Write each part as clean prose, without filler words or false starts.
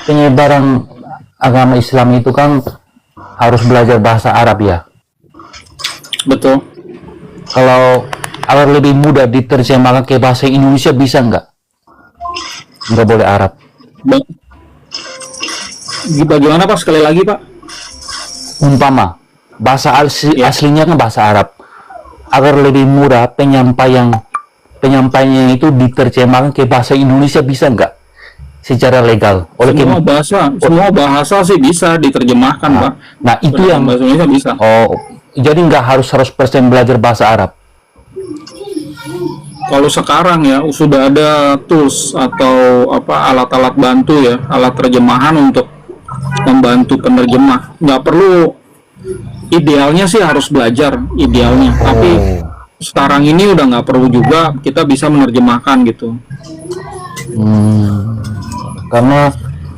penyebaran agama Islam itu kan harus belajar bahasa Arab ya. Betul. Kalau agar lebih mudah diterjemahkan ke bahasa Indonesia bisa nggak? Nggak boleh Arab. Bagaimana Pak? Sekali lagi Pak. Umpama bahasa aslinya kan bahasa Arab. Agar lebih mudah penyampaiannya itu diterjemahkan ke bahasa Indonesia bisa nggak? Secara legal. Semua bahasa sih bisa diterjemahkan Pak. Nah itu yang bahasa Indonesia bisa. Oh, jadi nggak harus 100% belajar bahasa Arab. Kalau sekarang ya sudah ada tools atau alat-alat bantu ya, alat terjemahan untuk membantu penerjemah. Nggak perlu, idealnya sih harus belajar idealnya. Tapi sekarang ini udah nggak perlu juga, kita bisa menerjemahkan gitu. Karena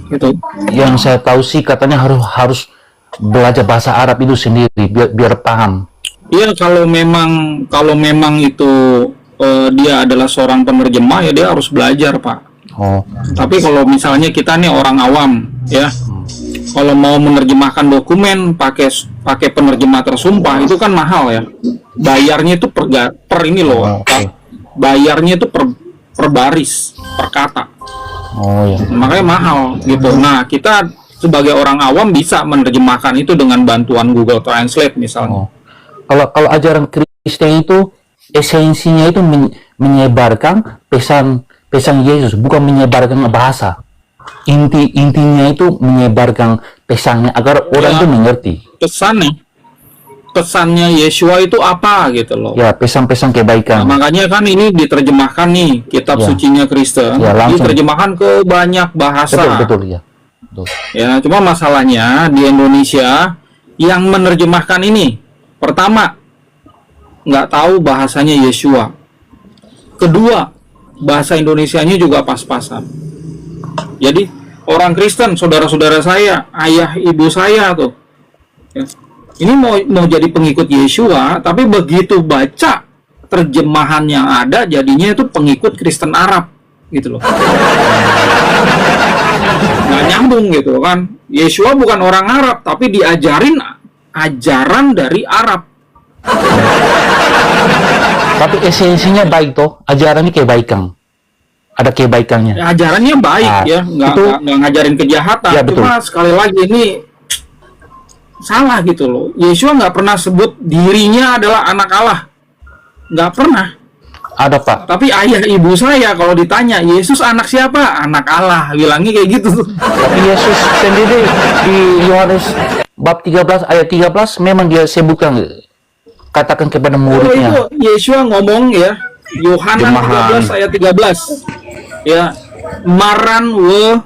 Itu yang saya tahu sih katanya harus belajar bahasa Arab itu sendiri biar paham. Iya, kalau memang itu dia adalah seorang penerjemah ya dia harus belajar Pak. Tapi kalau misalnya kita nih orang awam ya, kalau mau menerjemahkan dokumen pakai penerjemah tersumpah itu kan mahal ya. Bayarnya itu per ini loh. Bayarnya itu per baris, per kata. Makanya mahal gitu. Nah, kita sebagai orang awam bisa menerjemahkan itu dengan bantuan Google Translate misalnya. Kalau ajaran Kristen itu esensinya itu menyebarkan pesan Yesus, bukan menyebarkan bahasa. Intinya itu menyebarkan pesannya agar orang itu mengerti. Pesannya Yeshua itu apa gitu loh. Ya, pesan-pesan kebaikan. Nah, makanya kan ini diterjemahkan nih kitab sucinya Kristen, diterjemahkan ke banyak bahasa. Betul. Ya, cuma masalahnya di Indonesia yang menerjemahkan ini, pertama nggak tahu bahasanya Yeshua. Kedua, bahasa Indonesianya juga pas-pasan. Jadi orang Kristen, saudara-saudara saya, ayah ibu saya tuh, ya, ini mau jadi pengikut Yeshua, tapi begitu baca terjemahan yang ada, jadinya itu pengikut Kristen Arab, gitu loh. Nggak nyambung gitu kan. Yeshua bukan orang Arab, tapi diajarin ajaran dari Arab. Tapi esensinya baik toh, ajarannya kebaikan. Ada kebaikannya. Ya, ajarannya baik ya, nggak ngajarin kejahatan. Ya, cuma sekali lagi ini salah gitu loh. Yeshua nggak pernah sebut dirinya adalah anak Allah, nggak pernah. Ada Pak. Tapi ayah ibu saya kalau ditanya Yesus anak siapa, anak Allah, bilangnya kayak gitu. Tapi Yesus sendiri di Yohanes bab 13 ayat 13 memang dia sebutkan, katakan kepada muridnya. Itu Yeshua ngomong ya, Yohanes 13 ayat 13 ya, maran we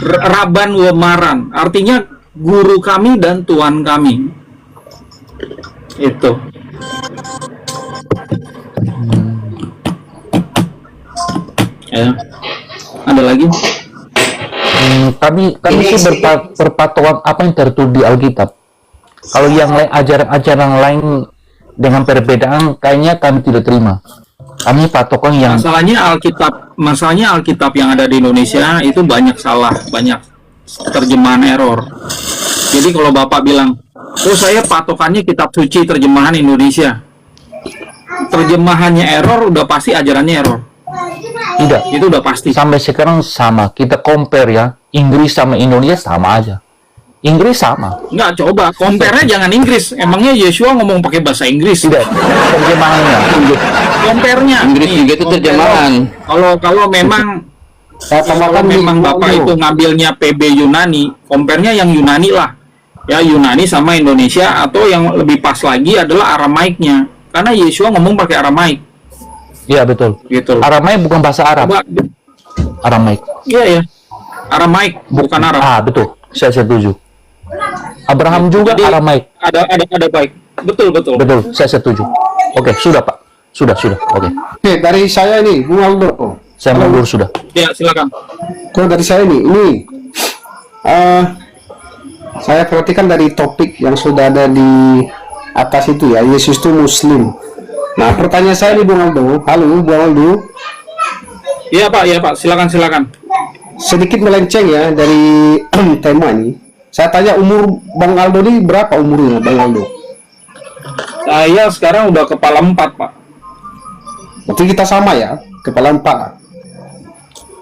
raban we maran, artinya guru kami dan Tuhan kami. Itu. Ya. Ada lagi? Kami sih berpatokan apa yang tertulis di Alkitab. Kalau yang lain, ajaran-ajaran lain dengan perbedaan, kayaknya kami tidak terima. Kami patokan yang masalahnya Alkitab yang ada di Indonesia itu banyak salah, banyak terjemahan error. Jadi kalau Bapak bilang, oh saya patokannya kitab suci terjemahan Indonesia, terjemahannya error, udah pasti ajarannya error. Tidak, itu udah pasti. Sampai sekarang sama, kita compare ya, Inggris sama Indonesia sama aja. Inggris sama. Enggak, coba compare-nya jangan Inggris. Emangnya Yeshua ngomong pakai bahasa Inggris? Tidak, terjemahannya. Compare-nya. Inggris juga itu terjemahan. Kalau memang Bapak itu ngambilnya PB Yunani, compare-nya yang Yunani lah. Ya, Yunani sama Indonesia, atau yang lebih pas lagi adalah Aramaiknya. Karena Yeshua ngomong pakai Aramaik. Iya, betul. Gitu. Aramaik bukan bahasa Arab. Aramaik. Iya, ya. Aramaik bukan Arab. Ah, betul. Saya setuju. Abraham juga Aramaik. Ada baik. Betul. Saya setuju. Oke, sudah Pak. Sudah. Oke, dari saya ini, Bung Aldo. Saya mundur sudah. Ya, silakan. Kalau dari saya ini saya perhatikan dari topik yang sudah ada di atas itu ya, Yesus itu Muslim. Nah, pertanyaan saya nih Bung Aldo. Halo, Bung Aldo. Iya Pak, silakan. sedikit melenceng ya dari tema ini. Saya tanya umur Bang Aldo ini berapa umurnya, Bang Aldo? Saya sekarang udah kepala 4, Pak. Berarti kita sama ya, kepala 4.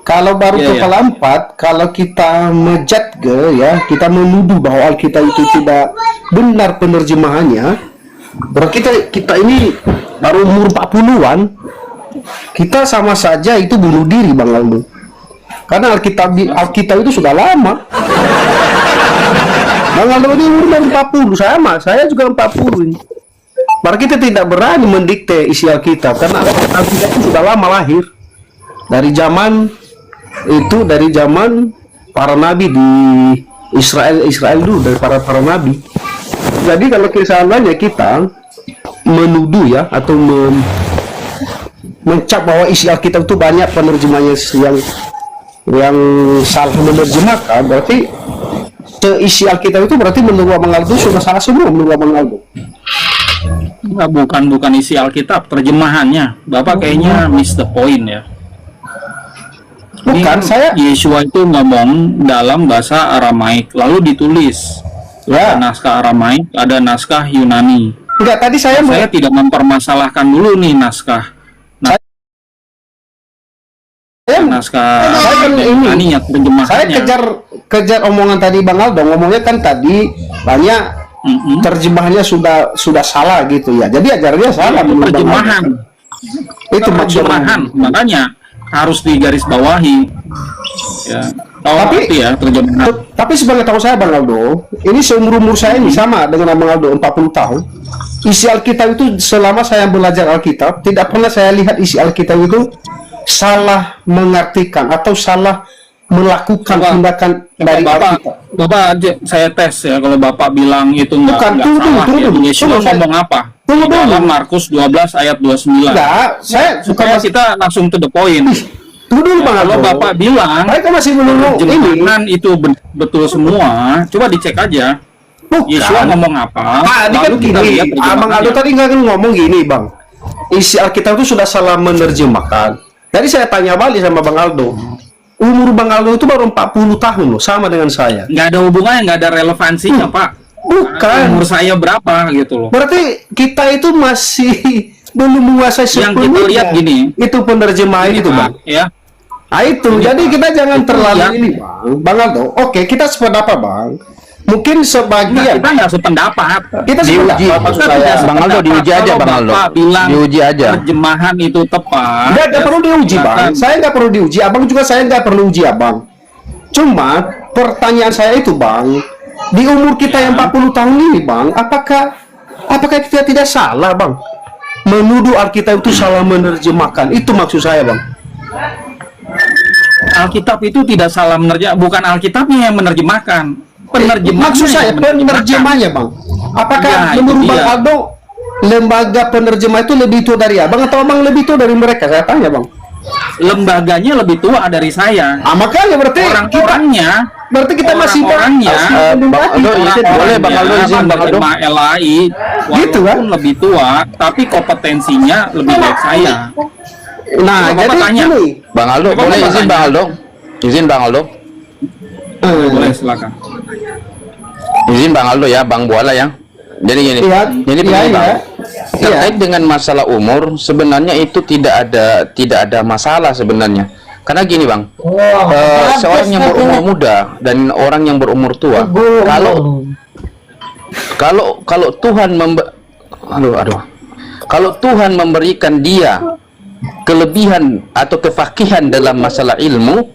Kalau baru Iya, kepala 4, kalau kita menjudge ya, kita menuduh bahwa Alkitab itu tidak benar penerjemahannya, berarti kita ini baru umur 40-an, kita sama saja itu bunuh diri, Bang Aldo. Karena Alkitab itu sudah lama. Bang Aldo ini umur baru 40, saya juga 40 ini. Maka kita tidak berani mendikte isi Alkitab karena Alkitab itu sudah lama lahir. Dari zaman para nabi di Israel dulu, dari para nabi. Jadi kalau misalnya kita menuduh ya atau mencap bahwa isi Alkitab itu banyak penerjemahnya yang salah menerjemahkan, berarti isi Alkitab itu berarti menurut Bang Aldo sudah salah semua menurut Bang Aldo. Nah, bukan isi Alkitab, terjemahannya. Bapak kayaknya miss the point ya. Bukan, Yesua itu ngomong dalam bahasa Aramaik, lalu ditulis. Ya. Ada naskah Aramaik, ada naskah Yunani. Enggak, tadi saya Tidak mempermasalahkan dulu nih naskah. Naskah Yunani ya terjemahannya. Saya kejar omongan tadi Bang Aldo, ngomongnya kan tadi banyak terjemahannya sudah salah gitu ya. Jadi ajarnya salah menurut Bang terjemahan. Aldo. Itu terjemahan, makanya harus digarisbawahi. Ya, terjemahan. Tapi sebagai tahu saya Bang Aldo, ini seumur saya ini sama dengan Bang Aldo 40 tahun. Isi Alkitab itu selama saya belajar Alkitab, tidak pernah saya lihat isi Alkitab itu salah mengartikan atau salah melakukan tindakan dari Alkitab. Bapak saya tes ya, kalau Bapak bilang itu nggak salah, Yesus ngomong apa? Dalam Markus 12 ayat 29. Enggak, supaya kita langsung to the point. Tunggu dulu Bang Aldo. Kalau Bapak bilang mereka masih menunggu ini itu betul semua, coba dicek aja. Yesus ngomong apa? Tadi kan gini, Bang Aldo tadi nggak ngomong gini Bang. Isi Alkitab itu sudah salah menerjemahkan. Tadi saya tanya balik sama Bang Aldo. Umur Bang Aldo itu baru 40 tahun loh, sama dengan saya. Nggak ada hubungannya, nggak ada relevansinya, Pak. Bukan. Umur saya berapa gitu loh. Berarti kita itu masih belum menguasai yang kita lihat gini. Itu penerjemahan itu, Bang. Ya. Nah, itu. Jadi kita jangan terlalu ini, Bang Aldo. Oke, kita sependapat, Bang. Mungkin sebagian kita nggak sependapat. Kita diuji, Bang Aldo diuji aja, Bang Aldo. Diuji aja. Terjemahan itu tepat. Nggak perlu diuji, Bang. Saya nggak perlu diuji. Abang juga saya nggak perlu uji, Abang. Cuma pertanyaan saya itu, Bang, di umur kita yang 40 tahun ini, Bang, apakah kita tidak salah, Bang, menuduh Alkitab itu salah menerjemahkan? Itu maksud saya, Bang. Alkitab itu tidak salah menerjemahkan, bukan Alkitabnya yang menerjemahkan. Maksud saya penerjemahnya, Bang. Apakah menurut Bang Aldo lembaga penerjemah itu lebih tua dari Abang atau Abang lebih tua dari mereka? Saya tanya, Bang. Lembaganya lebih tua dari saya. Makanya berarti orang-orangnya berarti kita masih orangnya Bang Aldo boleh Bang Aldo izin Bang Aldo LAI gitu kan lebih tua tapi kompetensinya lebih baik saya. Nah, jadi tanya ini Bang Aldo boleh izin Bang Aldo Bang Aldo boleh silakan izin Bang Aldo ya, Bang Buala ya. Jadi gini, jadi begini Bang, terkait dengan masalah umur sebenarnya itu tidak ada masalah sebenarnya. Karena gini Bang, seorang yang berumur muda dan orang yang berumur tua, kalau Tuhan kalau Tuhan memberikan dia kelebihan atau kefakihan dalam masalah ilmu,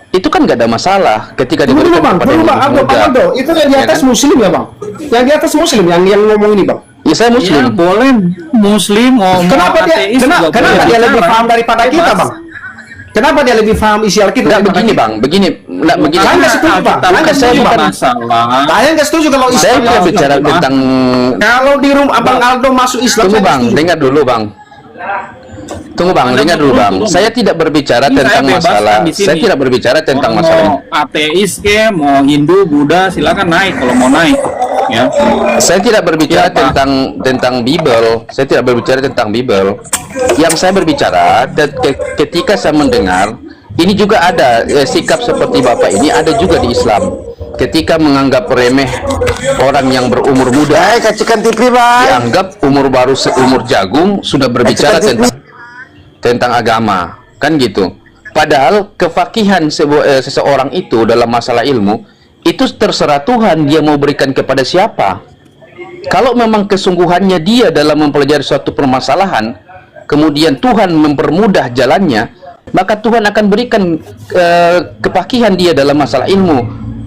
itu kan nggak ada masalah ketika diberikan kepada yang muda. Itu yang di atas Muslim ya Bang? Yang di atas Muslim yang ngomong ini Bang? Ya saya Muslim. Ya, boleh Muslim. Kenapa dia lebih paham daripada kita Bang? Kenapa dia lebih paham isi Alkitab? Nggak begini Bang, begini. Saya nggak setuju Bang. Saya nggak setuju kalau Islam. Saya tidak bicara tentang. Kalau di rumah Abang Aldo masuk Islam. Tunggu Bang, dengar dulu Bang. Tunggu Bang, dengar dulu Bang. Saya tidak berbicara tentang masalah. Saya tidak berbicara tentang masalah. Mau ateis ke, mau Hindu, Buddha, silakan naik kalau mau naik. Ya. Saya tidak berbicara tentang Bible. Saya tidak berbicara tentang Bible. Yang saya berbicara ketika saya mendengar ini juga ada sikap seperti Bapak ini ada juga di Islam. Ketika menganggap remeh orang yang berumur muda, dianggap umur baru seumur jagung sudah berbicara tentang agama, kan gitu. Padahal kefakihan seseorang itu dalam masalah ilmu itu terserah Tuhan, dia mau berikan kepada siapa. Kalau memang kesungguhannya dia dalam mempelajari suatu permasalahan, kemudian Tuhan mempermudah jalannya, maka Tuhan akan berikan kefakihan dia dalam masalah ilmu,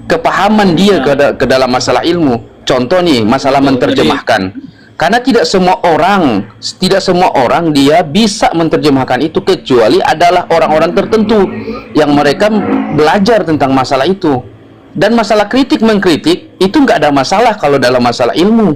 kepahaman dia ke dalam masalah ilmu. Contoh nih, masalah menerjemahkan. Karena tidak semua orang dia bisa menerjemahkan itu, kecuali adalah orang-orang tertentu yang mereka belajar tentang masalah itu. Dan masalah kritik mengkritik itu nggak ada masalah kalau dalam masalah ilmu.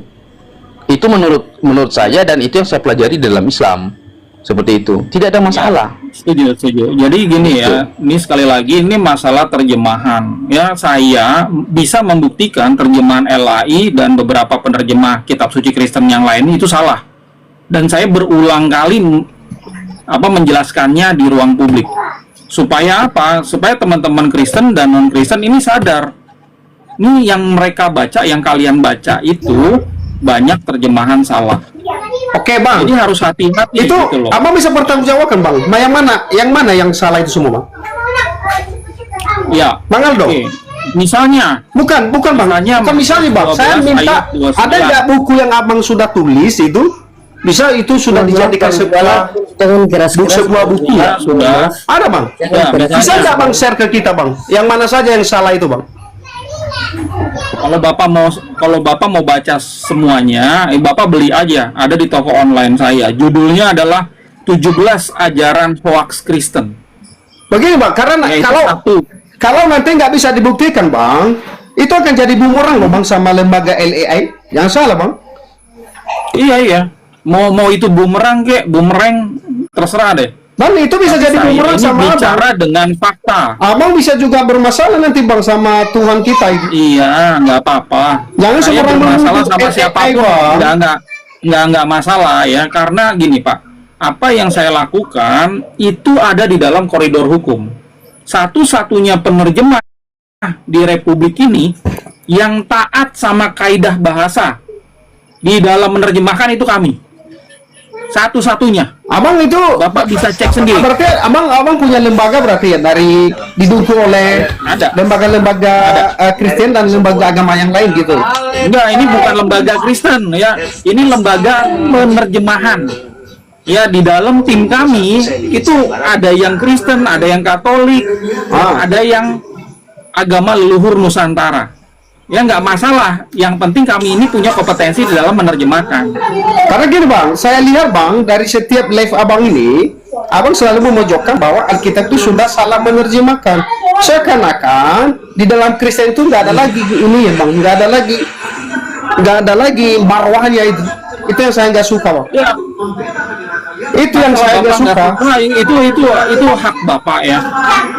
Itu menurut saya, dan itu yang saya pelajari dalam Islam. Seperti itu, tidak ada masalah. Setuju. Jadi gini ya, ini sekali lagi ini masalah terjemahan. Ya, saya bisa membuktikan terjemahan LAI dan beberapa penerjemah kitab suci Kristen yang lain itu salah. Dan saya berulang kali menjelaskannya di ruang publik. Supaya apa? Supaya teman-teman Kristen dan non-Kristen ini sadar. Ini yang mereka baca, yang kalian baca itu banyak terjemahan salah. Oke, Bang. Jadi harus hati-hati Itu gitu loh. Abang bisa bertanggungjawabkan, Bang. Yang mana yang salah itu semua, Bang? Ya. Bang Aldo. Oke. Misalnya, Bukan, Bang. Bukan misalnya, Bang. 12 Saya minta ayat 29. ada nggak buku yang Abang sudah tulis itu? Bisa itu sudah dijadikan sebuah buku ya, sudah. Ada, Bang. Ya, Bisa nggak Bang share ke kita, Bang? Yang mana saja yang salah itu, Bang? Kalau Bapak mau baca semuanya, Bapak beli aja, ada di toko online saya. Judulnya adalah 17 ajaran hoax Kristen. Begini, Bang, karena Ya, itu satu. kalau nanti nggak bisa dibuktikan, Bang, itu akan jadi bumerang loh, Bang, sama lembaga LAI. Yang salah, Bang. Iya. Mau itu bumerang terserah deh. Bang, itu bisa jadi Saya bumerang ini sama bicara Abang. dengan fakta. Abang bisa juga bermasalah nanti, Bang, sama Tuhan kita itu. Iya, nggak apa-apa. Jangan Saya sembarang bermasalah menuduh sama LAI, siapapun. Bang. Nggak masalah ya. Karena gini, Pak, apa yang saya lakukan itu ada di dalam koridor hukum. Satu-satunya penerjemah di Republik ini yang taat sama kaidah bahasa di dalam menerjemahkan itu kami. Satu-satunya. Abang itu Bapak bisa cek sendiri. berarti abang punya lembaga berarti ya, dari didukung oleh Ada. lembaga-lembaga Kristen dan lembaga agama yang lain gitu. Enggak, ini bukan lembaga Kristen ya. Ini lembaga penerjemahan. Ya, di dalam tim kami itu ada yang Kristen, ada yang Katolik, ada yang agama leluhur Nusantara. Ya, nggak masalah. Yang penting kami ini punya kompetensi di dalam menerjemahkan. Karena gini, Bang, saya lihat, Bang, dari setiap live abang ini, abang selalu memojokkan bahwa Alkitab itu sudah salah menerjemahkan. Seakan-akan di dalam Kristen itu nggak ada lagi ini ya, Bang, nggak ada lagi marwahnya itu. Itu yang saya nggak suka, Bang. Ya, Itu yang saya nggak suka. Nah, itu hak Bapak ya.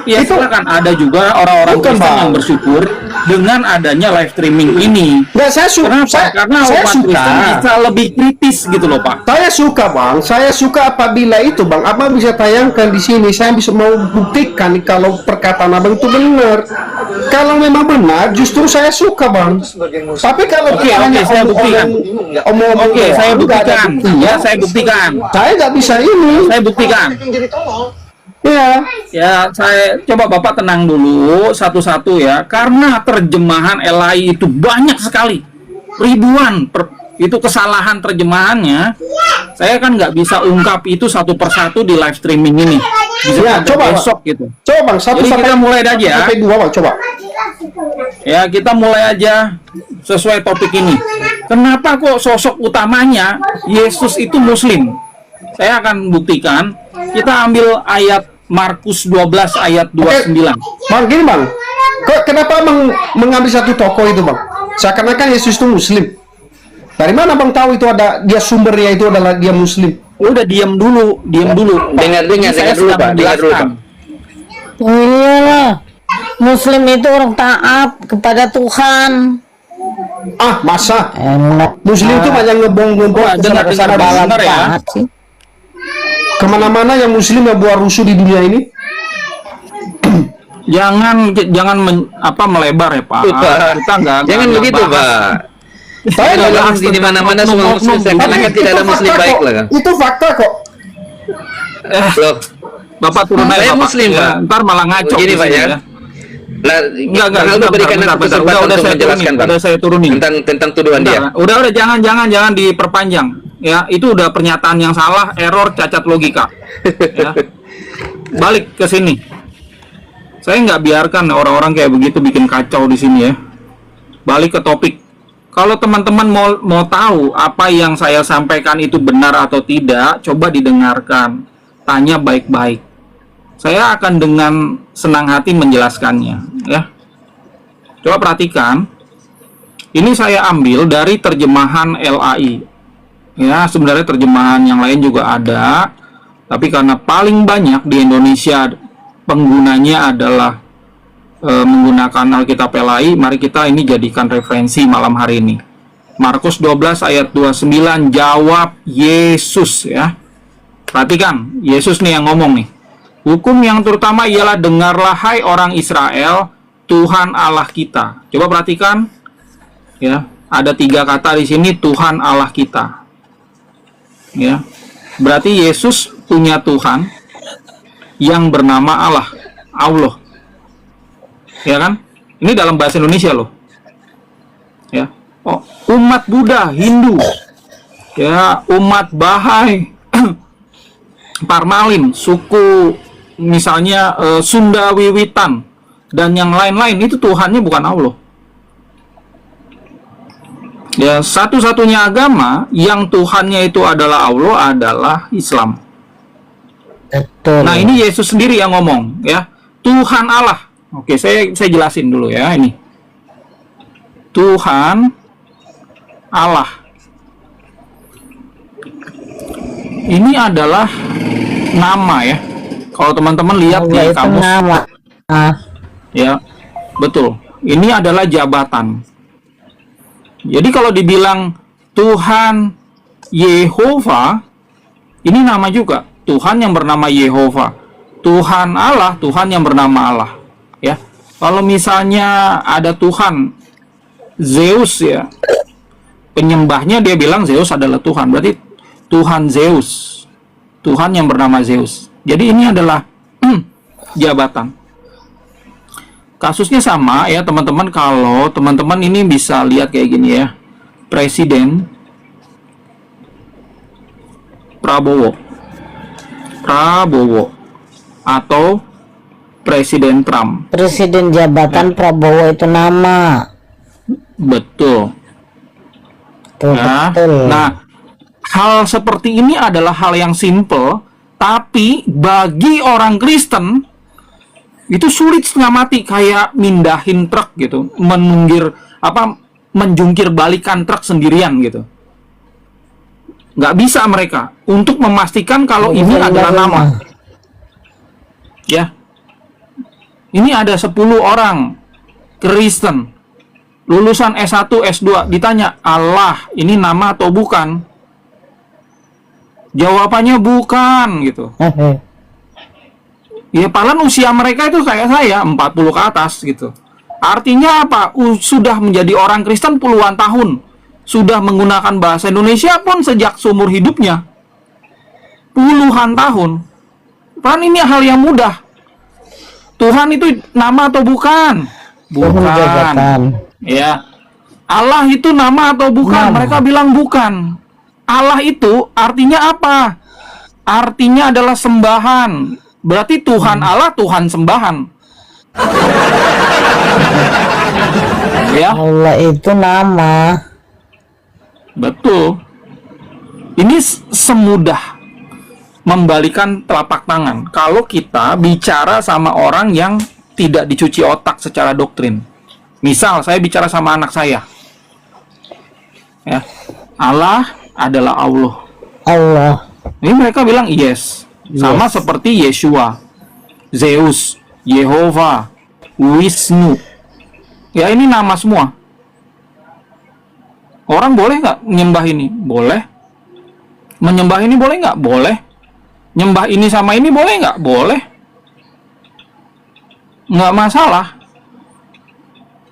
Ya, Itu- silakan, ada juga orang-orang Bukan, Kristen Bang. yang bersyukur dengan adanya live streaming ini. Nggak, saya suka. Kenapa? Karena saya umat suka. Kristen bisa lebih kritis gitu loh, Pak. Saya suka, Bang. Saya suka apabila itu, Bang, abang bisa tayangkan di sini. Saya bisa mau buktikan kalau perkataan abang itu benar. Kalau memang benar, justru saya suka, Bang. Tapi kalau Oke, saya buktikan. Oke, saya buktikan. Ya, saya buktikan. Saya nggak bisa ini. Saya buktikan. Ya. Ya, saya coba Bapak tenang dulu satu-satu ya. Karena terjemahan LAI itu banyak sekali. Ribuan itu kesalahan terjemahannya. Saya kan nggak bisa ungkap itu satu persatu di live streaming ini. Bisa Ya, sampai coba, besok gitu. Coba, Bang, Jadi kita mulai aja ya. sampai dua, Bang, coba. Ya, kita mulai aja sesuai topik ini. Kenapa kok sosok utamanya Yesus itu Muslim? Saya akan buktikan. Kita ambil ayat Markus 12 ayat 29. Bang, gini, Bang. Kenapa Bang mengambil satu tokoh itu, Bang? Seakan-akan Yesus itu Muslim. Dari mana Bang tahu itu ada dia sumbernya itu adalah dia Muslim? Udah diam dulu. Dengar dulu, Pak. Dengar dulu, Pak. Iyalah, Muslim itu orang taat kepada Tuhan. Ah, masa? Enak. Muslim itu banyak ngebong-ngebong Wah, dengar kesalahan-kesalahan ya. Taat sih. kemana-mana yang Muslim yang buat rusuh di dunia ini. jangan melebar ya Pak. Kita nggak Jangan begitu bahas. Pak. Saya bilang di mana-mana semua muslim, karena kan tidak ada muslim baik lah kan. Itu fakta kok. Loh, Bapak turun aja saya Bapak. muslim, Ya, Pak. ntar malah ngaco. Begini, di Pak, sini, ya. Lah, Enggak, Aldo berikan aku kesempatan untuk menjelaskan, Pak. Udah saya turunin. Tentang tuduhan dia. Udah jangan diperpanjang. Ya, itu udah pernyataan yang salah, error, cacat logika. Ya. Balik ke sini. Saya nggak biarkan orang-orang kayak begitu bikin kacau di sini ya. Balik ke topik. Kalau teman-teman mau tahu apa yang saya sampaikan itu benar atau tidak, coba didengarkan. Tanya baik-baik. Saya akan dengan senang hati menjelaskannya, ya. Coba perhatikan. Ini saya ambil dari terjemahan LAI. Ya, sebenarnya terjemahan yang lain juga ada, tapi karena paling banyak di Indonesia penggunanya adalah menggunakan Alkitab LAI, mari kita ini jadikan referensi malam hari ini. Markus 12 ayat 29, jawab Yesus, ya. Perhatikan, Yesus nih yang ngomong nih. Hukum yang terutama ialah, dengarlah hai orang Israel, Tuhan Allah kita. Coba perhatikan, ya, ada 3 kata di sini, Tuhan Allah kita. Ya, berarti Yesus punya Tuhan yang bernama Allah, Allah. Ya kan? Ini dalam bahasa Indonesia loh. Ya. Oh, umat Buddha, Hindu, ya, umat Bahai, Parmalin, suku misalnya Sunda Wiwitan dan yang lain-lain, itu Tuhannya bukan Allah. Ya, satu-satunya agama yang Tuhannya itu adalah Allah adalah Islam. Betul. Nah, ini Yesus sendiri yang ngomong, ya. Tuhan Allah. Oke, saya jelasin dulu ya ini. Tuhan Allah. Ini adalah nama ya. Kalau teman-teman lihat Allah di itu kamus, nama. ya, betul. Ini adalah jabatan. Jadi kalau dibilang Tuhan Yehova, ini nama juga. Tuhan yang bernama Yehova. Tuhan Allah, Tuhan yang bernama Allah. Ya. Kalau misalnya ada Tuhan Zeus ya, penyembahnya dia bilang Zeus adalah Tuhan. Berarti Tuhan Zeus. Tuhan yang bernama Zeus. Jadi ini adalah jabatan. Kasusnya sama ya teman-teman, kalau teman-teman ini bisa lihat kayak gini ya. Presiden Prabowo atau Presiden Trump. Presiden jabatan Prabowo itu nama. Betul. Betul, Ya. betul. Nah, hal seperti ini adalah hal yang simple, tapi bagi orang Kristen itu sulit setengah mati, kayak mindahin truk gitu, menjungkir balikan truk sendirian gitu. Nggak bisa mereka untuk memastikan kalau ini adalah nama. Ya, ini ada 10 orang Kristen lulusan S1, S2, ditanya Allah ini nama atau bukan? Jawabannya bukan gitu. Ya, paling usia mereka itu kayak saya, 40 ke atas gitu. Artinya apa? Sudah menjadi orang Kristen puluhan tahun. Sudah menggunakan bahasa Indonesia pun sejak seumur hidupnya. Puluhan tahun. Kan ini hal yang mudah. Tuhan itu nama atau bukan? Bukan. Ya. Allah itu nama atau bukan? Nama. Mereka bilang bukan. Allah itu artinya apa? Artinya adalah sembahan. Berarti Tuhan Allah, Tuhan sembahan. Ya, Allah itu nama. betul. Ini semudah membalikan telapak tangan kalau kita bicara sama orang yang tidak dicuci otak secara doktrin. Misal saya bicara sama anak saya. Ya. Allah adalah Allah. Allah. Ini mereka bilang yes. Sama seperti Yeshua, Zeus, Yehova, Wisnu. Ya, ini nama semua. Orang boleh nggak menyembah ini? Boleh. Menyembah ini boleh nggak? Boleh. Nyembah ini sama ini boleh nggak? Boleh. nggak masalah.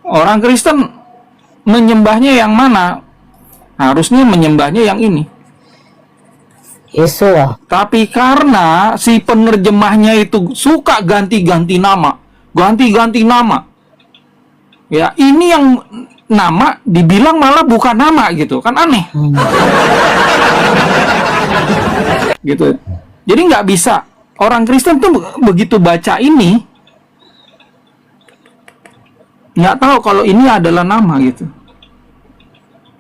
Orang Kristen menyembahnya yang mana? Harusnya menyembahnya yang ini. Yesus. Tapi karena si penerjemahnya itu suka ganti-ganti nama, ya ini yang nama dibilang malah bukan nama gitu, kan aneh. Gitu. Jadi nggak bisa. Orang Kristen tuh begitu baca ini, nggak tahu kalau ini adalah nama gitu.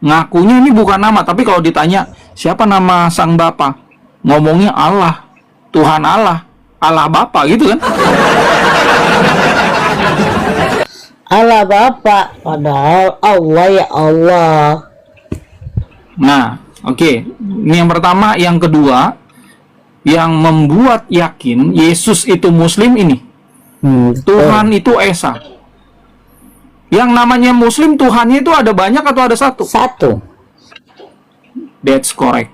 Ngakunya ini bukan nama, tapi kalau ditanya siapa nama sang Bapa, ngomongnya Allah, Tuhan Allah, Allah Bapa gitu kan. Allah Bapa, padahal Allah ya Allah. Nah, oke. Ini yang pertama. Yang kedua, yang membuat yakin Yesus itu Muslim ini, Tuhan itu Esa. Yang namanya Muslim, Tuhannya itu ada banyak atau ada satu? Satu. That's correct.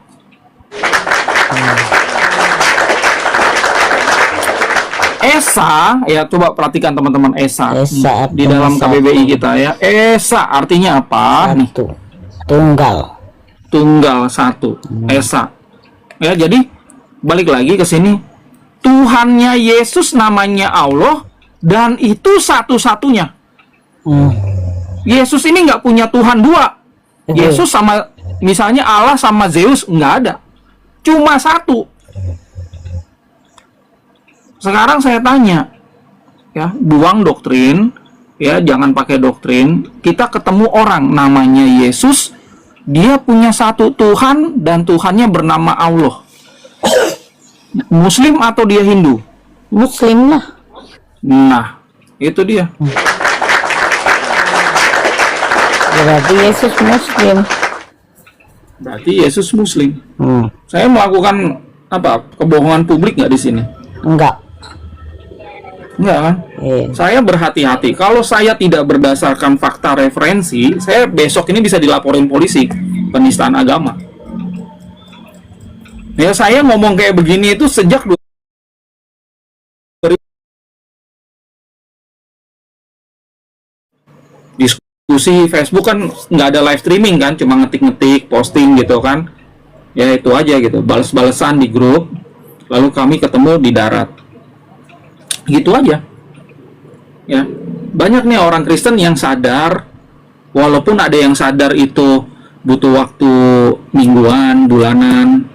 Esa, ya coba perhatikan teman-teman, Esa, Esa di dalam artinya KBBI kita ya. Esa artinya apa? Nih, Satu. Tunggal. tunggal satu. Esa. Ya, jadi balik lagi ke sini. Tuhannya Yesus namanya Allah dan itu satu-satunya. Yesus ini nggak punya Tuhan dua. Yesus sama misalnya Allah sama Zeus nggak ada. Cuma satu. Sekarang saya tanya, ya, buang doktrin, ya, jangan pakai doktrin. Kita ketemu orang namanya Yesus, dia punya satu Tuhan dan Tuhannya bernama Allah. Muslim atau dia Hindu? Muslim lah. Nah, itu dia. Berarti Yesus Muslim. Berarti Yesus Muslim. Saya melakukan apa? Kebohongan publik nggak di sini? Enggak. Enggak kan? Saya berhati-hati. Kalau saya tidak berdasarkan fakta referensi, saya besok ini bisa dilaporin polisi penistaan agama. Ya, saya ngomong kayak begini itu sejak diskusi Facebook kan nggak ada live streaming kan, cuma ngetik-ngetik, posting gitu kan. Ya itu aja gitu, balas-balesan di grup, lalu kami ketemu di darat. Gitu aja. Ya, banyak nih orang Kristen yang sadar, walaupun ada yang sadar itu butuh waktu mingguan, bulanan,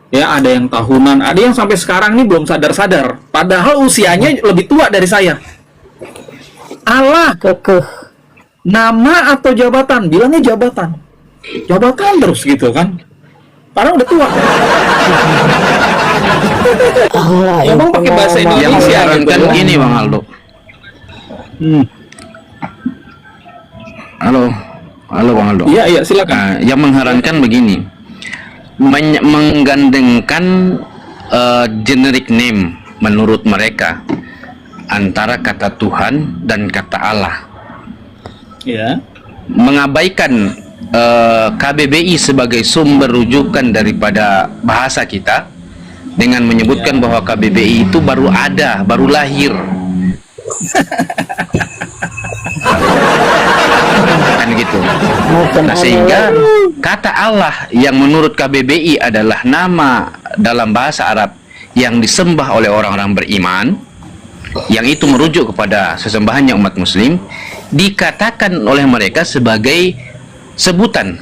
ya ada yang tahunan, ada yang sampai sekarang nih belum sadar-sadar, padahal usianya lebih tua dari saya. Allah, Kekeh. nama atau jabatan? Bilangnya jabatan. Jabatan terus gitu kan. Padahal udah tua. Allah Emang itu pakai bahasa nama. Yang Indonesia mengherankan gitu. gini Bang Aldo. Halo, halo Bang Aldo. Iya, iya, silakan. Nah, yang mengherankan begini, menggandengkan generic name menurut mereka antara kata Tuhan dan kata Allah, Ya. mengabaikan KBBI sebagai sumber rujukan daripada bahasa kita dengan menyebutkan bahwa KBBI itu baru ada, baru lahir. Kan gitu. Nah, sehingga kata Allah yang menurut KBBI adalah nama dalam bahasa Arab yang disembah oleh orang-orang beriman, yang itu merujuk kepada sesembahannya umat muslim, dikatakan oleh mereka sebagai sebutan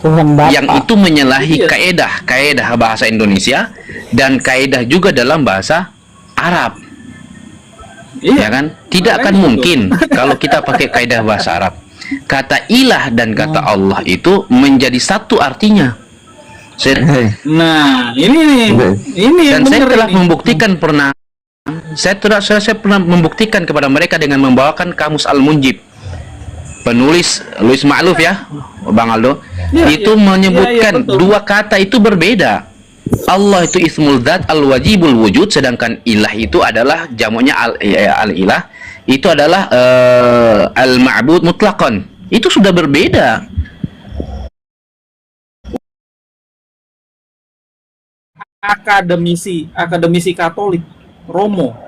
Tuhan Bapa. yang itu menyalahi kaedah bahasa Indonesia dan kaedah juga dalam bahasa Arab. Ya kan? Tidak akan mungkin kalau kita pakai kaedah bahasa Arab. Kata ilah dan kata Allah itu menjadi satu artinya. Nah, ini nih. Ini yang Dan saya benar telah ini. membuktikan saya pernah membuktikan kepada mereka dengan membawakan kamus Al-Munjib. Penulis Louis Ma'luf ya, Bang Aldo, Ya, itu ya. menyebutkan Ya, ya, betul. dua kata itu berbeda. Allah itu ismul dzat al-wajibul wujud, sedangkan ilah itu adalah jamunya al-ilah, itu adalah al-ma'bud mutlaqan. Itu sudah berbeda. Akademisi Katolik Romo.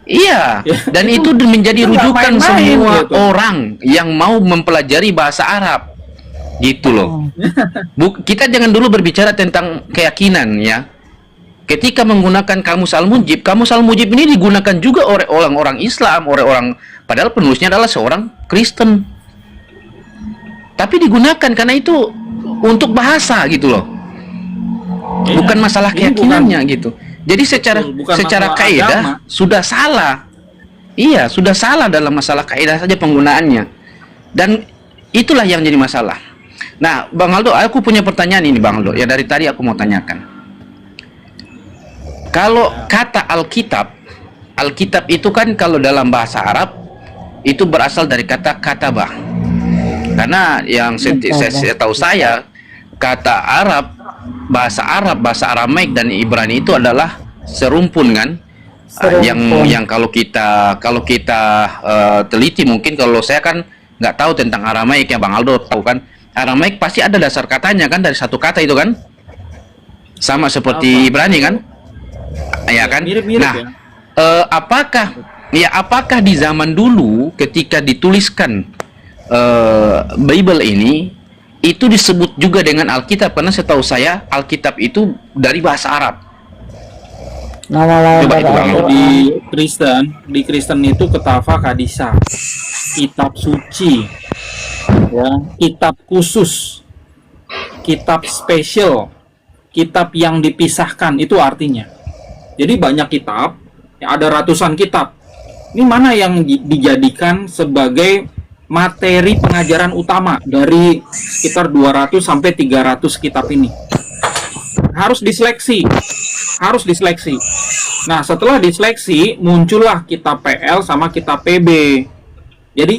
Iya, dan itu menjadi Itu nggak rujukan main-main, semua gitu. orang yang mau mempelajari bahasa Arab. Gitu loh. Kita jangan dulu berbicara tentang keyakinan ya. Ketika menggunakan kamus al-mujib ini digunakan juga oleh orang-orang Islam, padahal penulisnya adalah seorang Kristen. Tapi digunakan karena itu untuk bahasa gitu loh. Iya. Bukan masalah Ini keyakinannya gitu. Jadi secara Bukan secara masalah kaidah agama. sudah salah. Iya, sudah salah dalam masalah kaidah saja penggunaannya. Dan itulah yang jadi masalah. Nah, Bang Aldo, aku punya pertanyaan ini, Bang Aldo. Ya dari tadi aku mau tanyakan. Kalau kata Alkitab itu kan kalau dalam bahasa Arab itu berasal dari kata katabah. Karena yang saya tahu saya kata bahasa Aramaik dan Ibrani itu adalah serumpun kan. Yang kalau kita teliti, mungkin kalau saya kan nggak tahu tentang Aramaik ya, Bang Aldo tahu kan. Aramaik pasti ada dasar katanya kan, dari satu kata itu kan, sama seperti Ibrani kan, ya kan. Mirip-mirip Nah, ya. apakah di zaman dulu ketika dituliskan Bible ini itu disebut juga dengan Alkitab? Karena setahu saya Alkitab itu dari bahasa Arab. Nama lain Coba dari itu, Bang. Al-Quran. Di Kristen itu Ketava Kadisa, kitab suci, ya, kitab khusus, kitab spesial, kitab yang dipisahkan, itu artinya. Jadi banyak kitab, ya, ada ratusan kitab. Ini mana yang dijadikan sebagai materi pengajaran utama dari sekitar 200 sampai 300 kitab ini? Harus diseleksi. Nah, setelah diseleksi muncullah kitab PL sama kitab PB. Jadi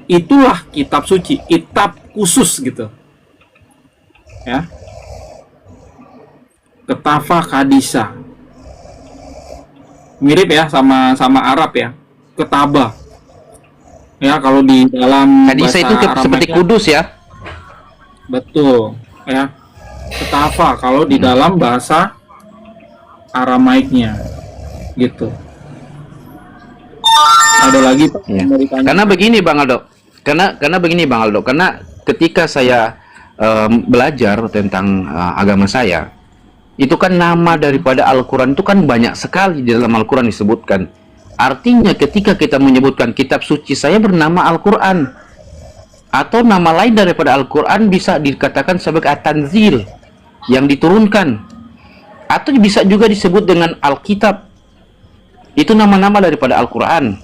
itulah kitab suci, kitab khusus gitu. Ya. Ketava Kadisa. Mirip ya sama Arab ya. Ketaba. Ya, kalau di dalam Hadis itu bahasa seperti Aramaiknya- kudus ya. Betul, ya. Ketava kalau di dalam bahasa Aramaiknya, gitu. Ada lagi Pak, Ya. yang mau ditanya? Karena begini Bang Aldo. Karena ketika saya belajar tentang agama saya, itu kan nama daripada Al-Quran itu kan banyak sekali di dalam Al-Quran disebutkan. Artinya ketika kita menyebutkan kitab suci saya bernama Al-Quran, atau nama lain daripada Al-Quran bisa dikatakan sebagai At-Tanzil, yang diturunkan, atau bisa juga disebut dengan Alkitab. Itu nama-nama daripada Al-Quran.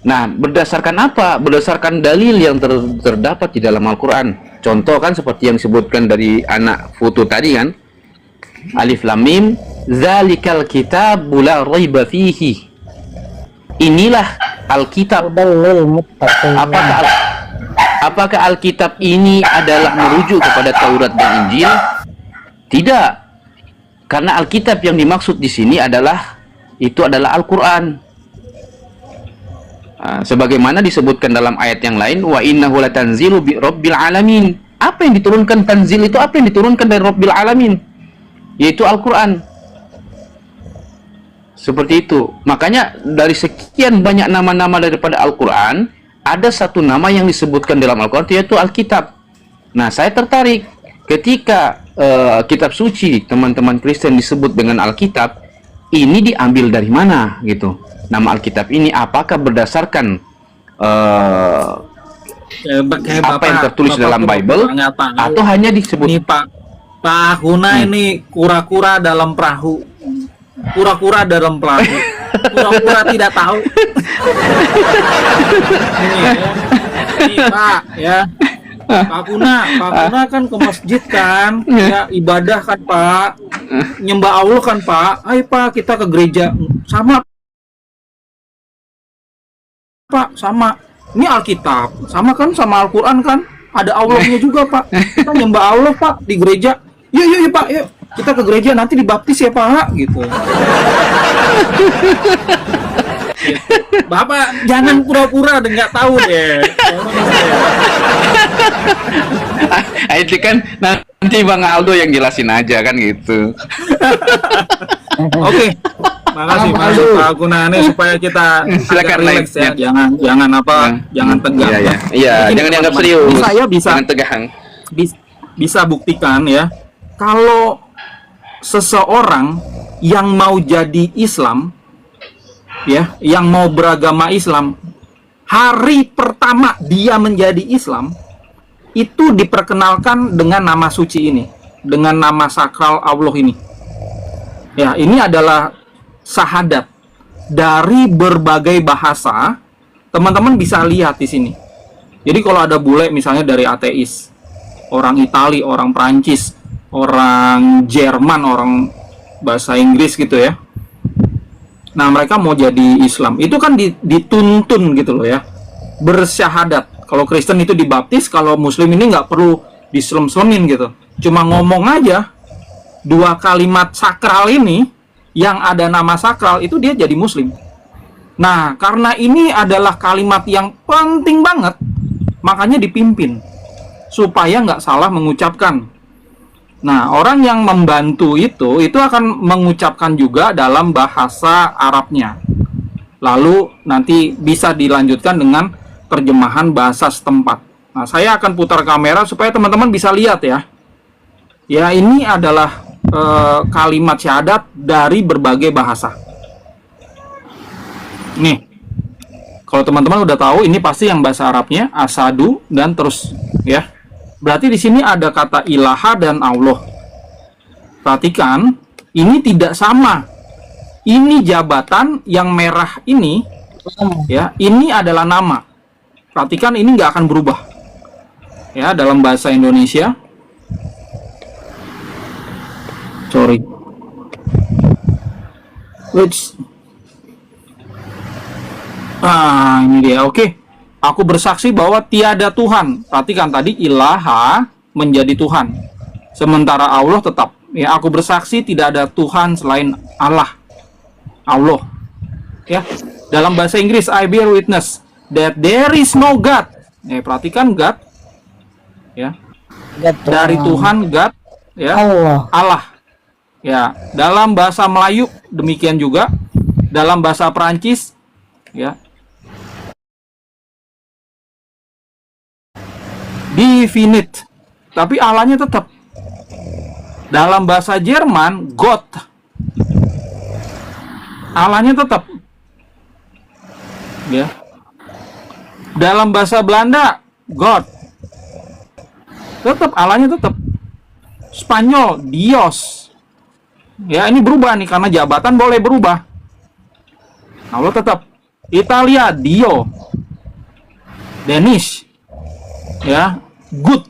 Nah, berdasarkan apa? Berdasarkan dalil yang terdapat di dalam Al-Quran. Contoh kan seperti yang disebutkan dari anak foto tadi kan, Alif Lam Mim, Zalikal Kitabu la raiba fihi. Inilah Alkitab. Dalil muttaqin. Apakah Alkitab ini adalah merujuk kepada Taurat dan Injil? Tidak. Karena Alkitab yang dimaksud di sini adalah Al-Quran. Sebagaimana disebutkan dalam ayat yang lain, wa innahu latanzilu bi rabbil alamin. Apa yang diturunkan tanzil itu? Apa yang diturunkan dari Rabbil alamin? Yaitu Al-Quran. Seperti itu. Makanya dari sekian banyak nama-nama daripada Al-Quran, ada satu nama yang disebutkan dalam Al-Quran, yaitu Alkitab. Nah, saya tertarik ketika kitab suci teman-teman Kristen disebut dengan Alkitab, ini diambil dari mana gitu? Nama Alkitab ini apakah berdasarkan Kayak apa yang tertulis Bapak dalam Bible, nggak tahu. atau hanya disebut? Ini Pak Huna ini kura-kura dalam perahu. Kura-kura dalam perahu. Kura-kura tidak tahu. Ini Pak, ya. Pak Kuna kan ke masjid kan, ya ibadah kan Pak, nyembah Allah kan Pak. Ayo Pak, kita ke gereja. Sama Pak, sama. Ini Alkitab, sama kan sama Al-Quran kan? Ada Allahnya juga Pak. Kita nyembah Allah Pak di gereja. Yuk Pak, yuk. Kita ke gereja nanti dibaptis ya Pak, gitu. Bapak jangan pura-pura dan nggak tahu deh. Itu kan nanti Bang Aldo yang jelasin aja kan gitu. Oke. Makasih Pak Gunane supaya kita Silakan, agak relax Lain. ya. Jangan jangan tegang. Iya, Jadi gini, jangan dianggap teman-teman. serius. Ini saya Jangan tegang. bisa buktikan ya, kalau seseorang yang mau jadi Islam ya, yang mau beragama Islam, hari pertama dia menjadi Islam itu diperkenalkan dengan nama suci ini, dengan nama sakral Allah ini. Ya, ini adalah syahadat dari berbagai bahasa. Teman-teman bisa lihat di sini. Jadi kalau ada bule misalnya dari ateis, orang Itali, orang Prancis, orang Jerman, orang bahasa Inggris gitu ya. Nah, mereka mau jadi Islam. Itu kan dituntun gitu loh ya. Bersyahadat. Kalau Kristen itu dibaptis, kalau Muslim ini nggak perlu diselem-selemin gitu. Cuma ngomong aja dua kalimat sakral ini, yang ada nama sakral, itu dia jadi Muslim. Nah, karena ini adalah kalimat yang penting banget, makanya dipimpin supaya nggak salah mengucapkan. Nah, orang yang membantu itu akan mengucapkan juga dalam bahasa Arabnya. Lalu nanti bisa dilanjutkan dengan terjemahan bahasa setempat. Nah, saya akan putar kamera supaya teman-teman bisa lihat ya. Ya, ini adalah kalimat syahadat dari berbagai bahasa. Nih, kalau teman-teman udah tahu, ini pasti yang bahasa Arabnya, asadu, dan terus ya. Berarti di sini ada kata ilaha dan Allah. Perhatikan, ini tidak sama. Ini jabatan yang merah ini, ya, ini adalah nama. Perhatikan, ini nggak akan berubah. Ya, dalam bahasa Indonesia. Sorry. Which? Ini dia. Oke. Aku bersaksi bahwa tiada Tuhan. Perhatikan tadi ilaha menjadi Tuhan. Sementara Allah tetap. Ya, aku bersaksi tidak ada Tuhan selain Allah. Allah. Ya. Dalam bahasa Inggris, I bear witness that there is no God. Ya, perhatikan God. Ya. Dari Tuhan God, ya. Allah. Ya, dalam bahasa Melayu demikian juga. Dalam bahasa Perancis, ya. Definite, tapi Allahnya tetap. Dalam bahasa Jerman, God, Allahnya tetap. Ya. Dalam bahasa Belanda, God, tetap Allahnya tetap. Spanyol, Dios. Ya, ini berubah nih karena jabatan boleh berubah. Allah tetap. Italia, Dio. Danish, ya, good.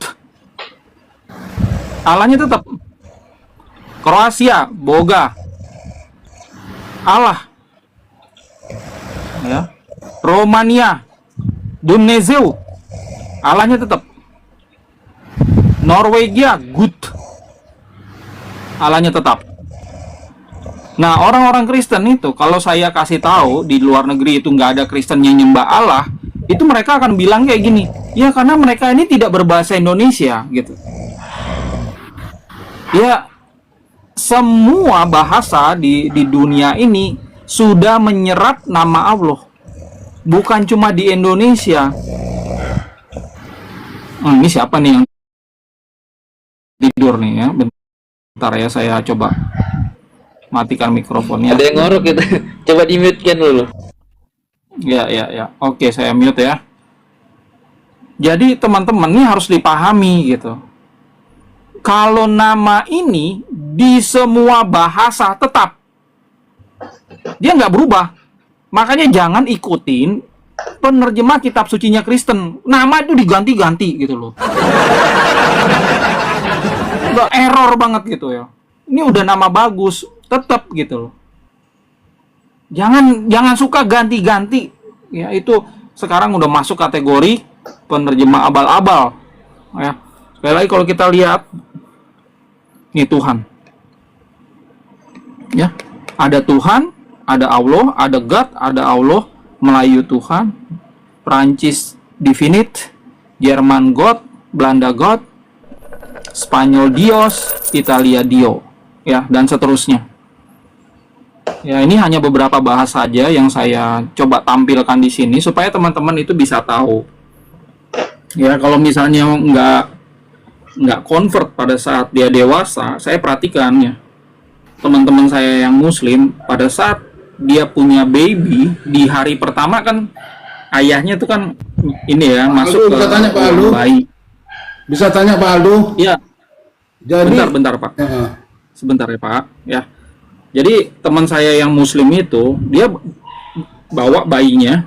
Allahnya tetap. Kroasia, Boga. Allah. Ya. Romania, Dumnezeu. Allahnya tetap. Norwegia, good. Allahnya tetap. Nah, orang-orang Kristen itu, kalau saya kasih tahu di luar negeri itu nggak ada Kristen yang nyembah Allah, itu mereka akan bilang kayak gini, ya karena mereka ini tidak berbahasa Indonesia gitu. Ya, semua bahasa di dunia ini sudah menyerap nama Allah, bukan cuma di Indonesia. Ini siapa nih yang tidur nih ya? Bentar ya, saya coba matikan mikrofonnya. Ada yang ngorok gitu. Coba di-mute-kan dulu. Ya. Oke, saya mute ya. Jadi teman-teman ini harus dipahami gitu. Kalau nama ini di semua bahasa tetap, dia nggak berubah. Makanya jangan ikutin penerjemah kitab sucinya Kristen. Nama itu diganti-ganti gitu loh. Udah error banget gitu ya. Ini udah nama bagus, tetap gitu loh. Jangan suka ganti-ganti. Ya, itu sekarang udah masuk kategori penerjemah abal-abal. Ya. Sekali lagi kalau kita lihat, ini Tuhan. Ya, ada Tuhan, ada Allah, ada God, ada Allah, Melayu Tuhan, Perancis Definite, Jerman God, Belanda God, Spanyol Dios, Italia Dio, ya, dan seterusnya. Ya, ini hanya beberapa bahasa saja yang saya coba tampilkan di sini supaya teman-teman itu bisa tahu. Ya, kalau misalnya nggak convert pada saat dia dewasa, saya perhatikan ya, teman-teman saya yang muslim, pada saat dia punya baby, di hari pertama kan ayahnya itu kan ini ya, masuk Aldo, ke bisa tanya Pak Aldo? bayi. Bisa tanya Pak Aldo? Ya, Jadi bentar Pak. Sebentar ya Pak, ya. Jadi teman saya yang muslim itu, dia bawa bayinya,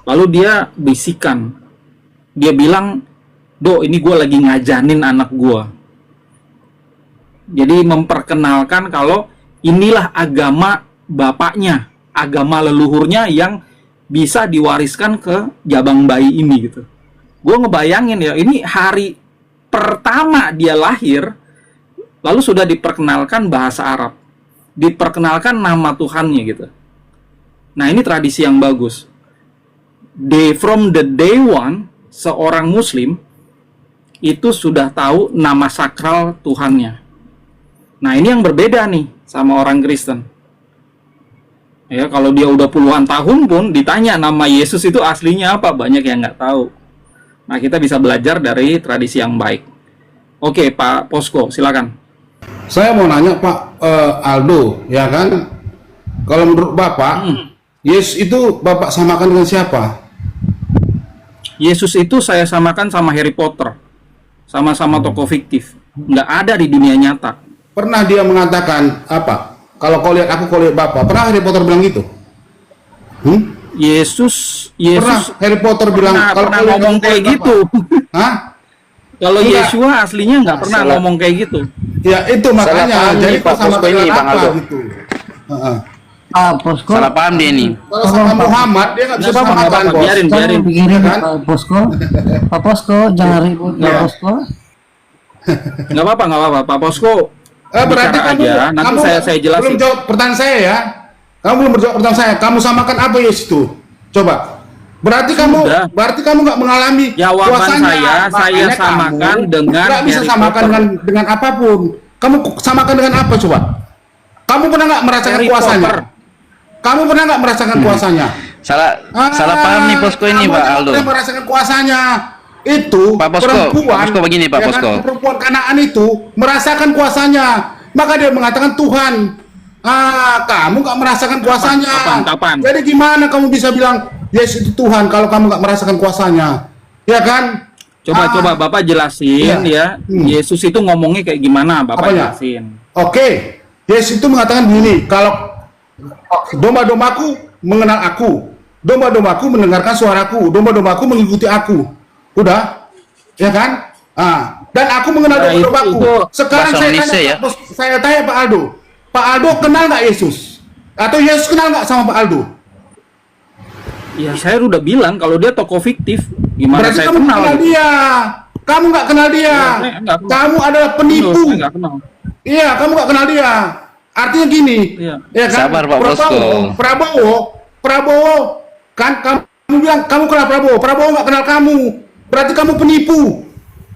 lalu dia bisikan. Dia bilang, "Do, ini gue lagi ngajanin anak gue." Jadi memperkenalkan kalau inilah agama bapaknya, agama leluhurnya yang bisa diwariskan ke jabang bayi ini gitu. Gue ngebayangin ya, ini hari pertama dia lahir, lalu sudah diperkenalkan bahasa Arab, diperkenalkan nama Tuhannya gitu. Nah, ini tradisi yang bagus. From the day one, seorang muslim itu sudah tahu nama sakral Tuhannya. Nah, ini yang berbeda nih sama orang Kristen. Ya, kalau dia udah puluhan tahun pun ditanya nama Yesus itu aslinya apa, banyak yang nggak tahu. Nah, kita bisa belajar dari tradisi yang baik. Oke, Pak Posko, silakan. Saya mau nanya Pak Aldo, ya kan? Kalau menurut Bapak, Yesus itu Bapak samakan dengan siapa? Yesus itu saya samakan sama Harry Potter. Sama-sama tokoh fiktif. Nggak ada di dunia nyata. Pernah dia mengatakan apa? Kalau kau lihat aku, kau lihat Bapak. Pernah Harry Potter bilang gitu? Yesus Pernah Harry Potter bilang kalau pernah kau lihat ngomong aku, kau kayak lihat gitu. Bapak. Hah? Kalau Enggak. Yesua aslinya nggak pernah ngomong kayak gitu. Ya itu Salah makanya. paham Jadi nih, Pak sama Posko ini, dengan Bang apa Aldo. gitu? Heeh. Pak Posko, Salah paham dia nih. Kalau sama Muhammad dia nggak bisa Nggak apa-apa, samakan bos. biarin. jangan pikirin Kan? Pak Posko. Pak Posko, jangan ribut Pak Ya. Posko. Nggak apa-apa, Pak Posko. Berarti bicara kamu, aja. Nanti kamu saya jelasin. belum jawab pertanyaan saya ya. Kamu belum menjawab pertanyaan saya. Kamu samakan apa Yesus itu? Coba. Berarti Sudah. kamu nggak mengalami Jawaban kuasanya. saya Makanya samakan kamu dengan nggak bisa Harry samakan Potter. dengan apapun. Kamu samakan dengan apa coba? Kamu pernah nggak merasakan Harry kuasanya? Potter. Kamu pernah nggak merasakan kuasanya? Salah paham nih Posko ini, kamu Pak nggak Aldo. pernah merasakan kuasanya. Itu Pak Posko, perempuan, Pak Posko begini, Pak ya kan, Posko. perempuan Kanaan itu merasakan kuasanya. Maka dia mengatakan Tuhan. Kamu nggak merasakan kuasanya. Kapan? Jadi gimana kamu bisa bilang Yesus itu Tuhan kalau kamu nggak merasakan kuasanya? Ya kan? Coba Bapak jelasin Iya. ya. Yesus itu ngomongnya kayak gimana, Bapak Apanya? jelasin. Oke, Yesus itu mengatakan begini, kalau domba-dombaku mengenal aku, domba-dombaku mendengarkan suaraku, domba-dombaku mengikuti aku. Udah, ya kan? Dan aku mengenal Nah, domba-dombaku. itu Sekarang bahasa saya Indonesia tanya, ya? saya tanya Pak Aldo. Pak Aldo kenal nggak Yesus? Atau Yesus kenal nggak sama Pak Aldo? Ya, saya udah bilang kalau dia tokoh fiktif. Gimana Berarti saya kamu kenal? kenal dia. Kamu nggak kenal dia. Ya, saya nggak kenal. Kamu adalah penipu. Saya nggak kenal. Iya, kamu nggak kenal dia. Artinya gini, Iya. ya kan? Sabar, Pak Posko. Prabowo, kan kamu bilang kamu kenal Prabowo, Prabowo nggak kenal kamu, berarti kamu penipu.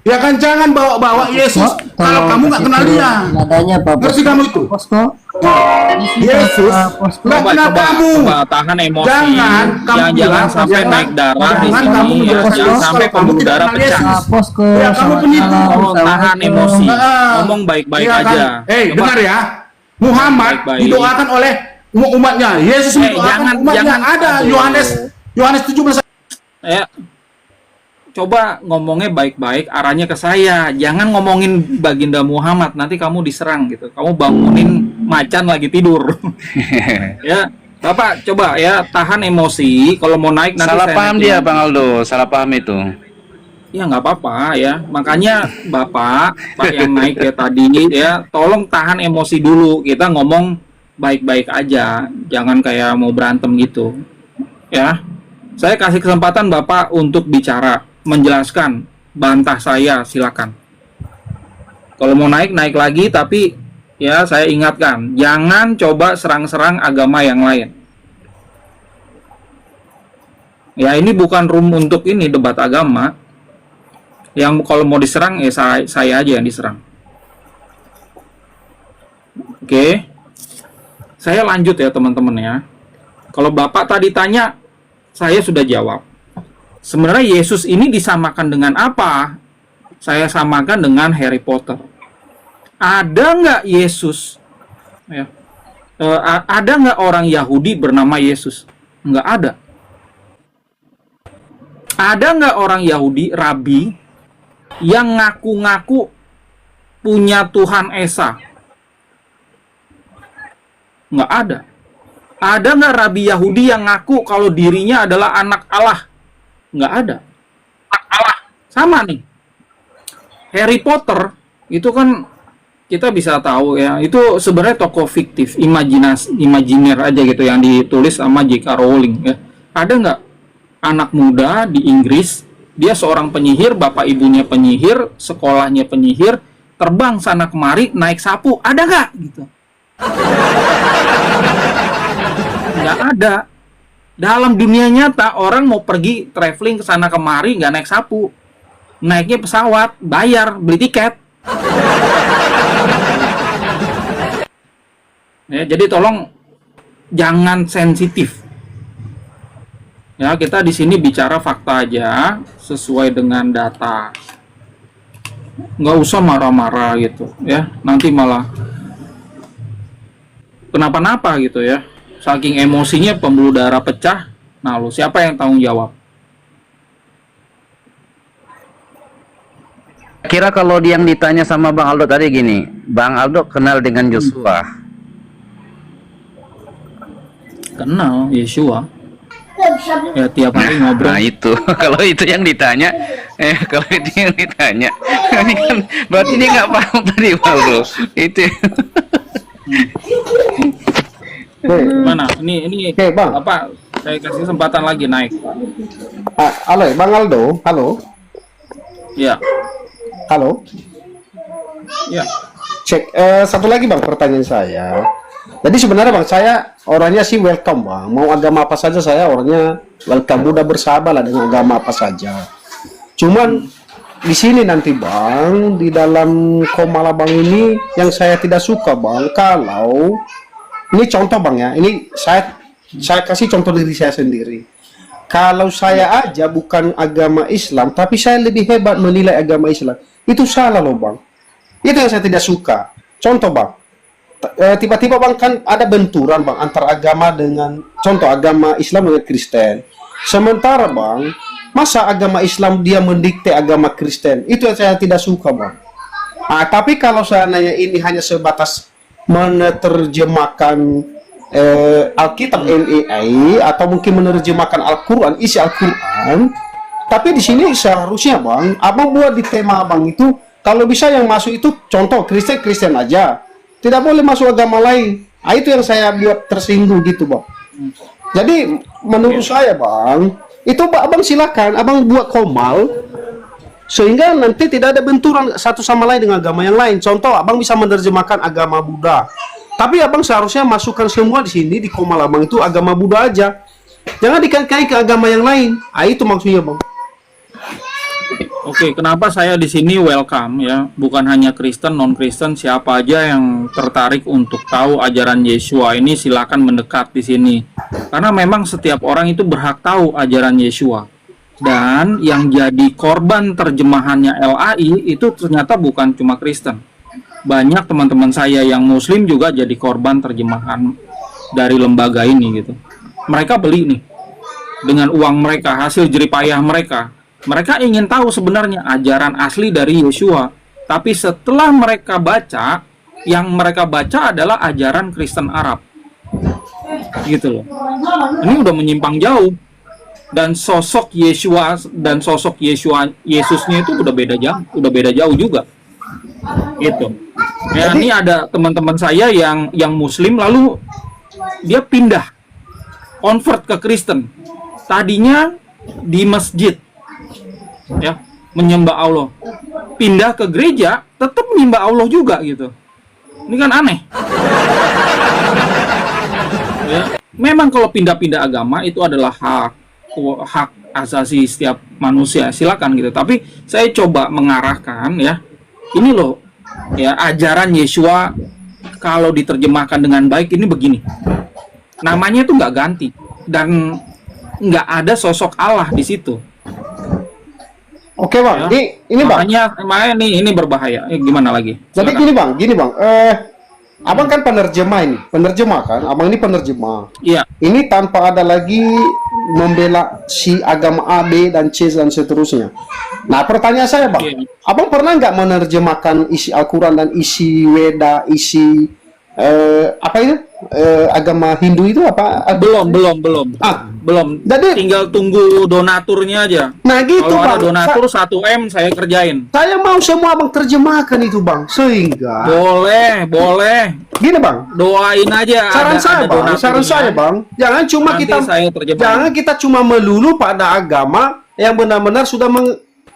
Ya kan, jangan bawa-bawa Yesus kalau kamu nggak kenal dia. Nadanya Pak Ngerti kamu itu? Posko. Yesus Pak Posko. nggak kenal kamu. coba tahan emosi. Jangan kamu jangan bilang, sampai jangan- naik darah di jangan sini. kamu Ya, menjelaskan jangan kalau sampai kamu pembuluh tidak darah kenal pecah. Yesus. Pak Posko. Ya, kamu selamat penipu. malam. Tahan Assalamualaikum. emosi. Ah. Ngomong baik-baik Iya kan? aja. Coba. Dengar ya. Muhammad Baik-baik. didoakan oleh umatnya. Yesus didoakan jangan- umatnya. jangan- Ada aduh. Yohanes 17. Ya, coba ngomongnya baik-baik, arahnya ke saya. Jangan ngomongin Baginda Muhammad, nanti kamu diserang gitu. Kamu bangunin macan lagi tidur. Ya, Bapak coba ya tahan emosi. Kalau mau naik nanti Salah saya paham naikin. dia, Bang Aldo. Salah paham itu. Ya nggak apa-apa ya. Makanya Bapak, Pak yang naik ya tadi ya, tolong tahan emosi dulu. Kita ngomong baik-baik aja, jangan kayak mau berantem gitu. Ya, saya kasih kesempatan Bapak untuk bicara, menjelaskan, bantah saya, silakan. Kalau mau naik lagi, tapi ya saya ingatkan, jangan coba serang-serang agama yang lain. Ya ini bukan room untuk ini debat agama. Yang kalau mau diserang ya saya aja yang diserang. Oke. Saya lanjut ya teman-teman ya. Kalau Bapak tadi tanya, saya sudah jawab. Sebenarnya Yesus ini disamakan dengan apa? Saya samakan dengan Harry Potter. Ada nggak Yesus? Ya. Ada nggak orang Yahudi bernama Yesus? Nggak ada. Ada nggak orang Yahudi, rabi, yang ngaku-ngaku punya Tuhan Esa? Nggak ada. Ada nggak rabi Yahudi yang ngaku kalau dirinya adalah anak Allah? Nggak ada. Anak Allah. Sama nih. Harry Potter itu kan kita bisa tahu ya, itu sebenarnya tokoh fiktif, imajiner aja gitu yang ditulis sama J.K. Rowling ya. Ada nggak anak muda di Inggris, dia seorang penyihir, bapak ibunya penyihir, sekolahnya penyihir, terbang sana kemari naik sapu, ada nggak gitu? Nggak ada. Dalam dunia nyata orang mau pergi traveling ke sana kemari nggak naik sapu, naiknya pesawat, bayar, beli tiket. Ya, jadi tolong jangan sensitif. Ya, kita di sini bicara fakta aja sesuai dengan data. Nggak usah marah-marah gitu ya. Nanti malah kenapa-napa gitu ya. Saking emosinya pembuluh darah pecah. Nah, lu siapa yang tanggung jawab? Kira kalau yang ditanya sama Bang Aldo tadi gini, Bang Aldo kenal dengan Joshua? Kenal Yeshua. Ya tiap hari ngobrol. Nah itu, kalau itu yang ditanya, kalau itu yang ditanya, ini kan berarti dia nggak paham tadi Bang Aldo. Itu. Mana? Ini Oke, Bang. apa? Saya kasih kesempatan lagi naik. Halo, Bang Aldo. Halo. Ya, Halo. ya. Cek satu lagi Bang pertanyaan saya. Jadi sebenarnya Bang, saya orangnya sih welcome Bang. Mau agama apa saja saya orangnya welcome, mudah bersahabat lah dengan agama apa saja. Cuman di sini nanti Bang, di dalam Komala Bang ini yang saya tidak suka Bang, kalau ini contoh Bang ya, ini saya kasih contoh diri saya sendiri. Kalau saya aja bukan agama Islam, tapi saya lebih hebat menilai agama Islam, itu salah loh Bang. Itu yang saya tidak suka. Contoh Bang, tiba-tiba Bang kan ada benturan Bang antara agama dengan, contoh agama Islam dengan Kristen. Sementara Bang, masa agama Islam dia mendikte agama Kristen? Itu yang saya tidak suka Bang. Tapi kalau seandainya ini hanya sebatas menerjemahkan Alkitab NEI atau mungkin menerjemahkan Al-Quran, isi Al-Quran, tapi di sini seharusnya Bang, Abang buat di tema Abang itu, kalau bisa yang masuk itu contoh Kristen aja, tidak boleh masuk agama lain. Itu yang saya buat tersinggung gitu Bang. Jadi menurut saya Bang, itu Abang silakan, Abang buat komal sehingga nanti tidak ada benturan satu sama lain dengan agama yang lain. Contoh, Abang bisa menerjemahkan agama Buddha, tapi Abang seharusnya masukkan semua di sini di komal Abang itu agama Buddha aja. Jangan dikait-kait ke agama yang lain. Itu maksudnya Bang. Oke, kenapa saya di sini welcome ya? Bukan hanya Kristen, non-Kristen, siapa aja yang tertarik untuk tahu ajaran Yeshua ini silakan mendekat di sini. Karena memang setiap orang itu berhak tahu ajaran Yeshua. Dan yang jadi korban terjemahannya LAI itu ternyata bukan cuma Kristen. Banyak teman-teman saya yang Muslim juga jadi korban terjemahan dari lembaga ini gitu. Mereka beli nih dengan uang mereka, hasil jeripayah mereka. Mereka ingin tahu sebenarnya ajaran asli dari Yeshua. Tapi setelah mereka baca, yang mereka baca adalah ajaran Kristen Arab. Gitu loh. Ini udah menyimpang jauh. Dan sosok Yeshua dan sosok Yesusnya itu udah beda jauh juga. Gitu. Ya, ini ada teman-teman saya yang Muslim lalu dia pindah convert ke Kristen. Tadinya di masjid ya menyembah Allah, pindah ke gereja tetap menyembah Allah juga gitu. Ini kan aneh ya. Memang kalau pindah-pindah agama itu adalah hak asasi setiap manusia, silakan gitu. Tapi saya coba mengarahkan ya, ini loh ya ajaran Yeshua kalau diterjemahkan dengan baik ini begini. Namanya itu nggak ganti dan nggak ada sosok Allah di situ. Oke bang, Ya. ini bang. Makanya ini berbahaya. Gimana lagi? Jadi Silakan. gini bang. Abang kan penerjemah ini, penerjemah kan? Abang ini penerjemah. Iya. Ini tanpa ada lagi membela si agama A, B, dan C dan seterusnya. Nah, pertanyaan saya bang, Iya. abang pernah nggak menerjemahkan isi Al-Quran dan isi Weda, isi apa itu agama Hindu itu apa? Belum. Ah, Belum. Jadi- Tinggal tunggu donaturnya aja. nah gitu Kalau ada bang. donatur 1M saya kerjain. Saya mau semua abang terjemahkan itu bang, sehingga Boleh. gini bang. Doain aja. Saran ada saya bang, donaturnya. saran saya bang, jangan cuma Nanti kita saya terjemahin. jangan kita cuma melulu pada agama yang benar-benar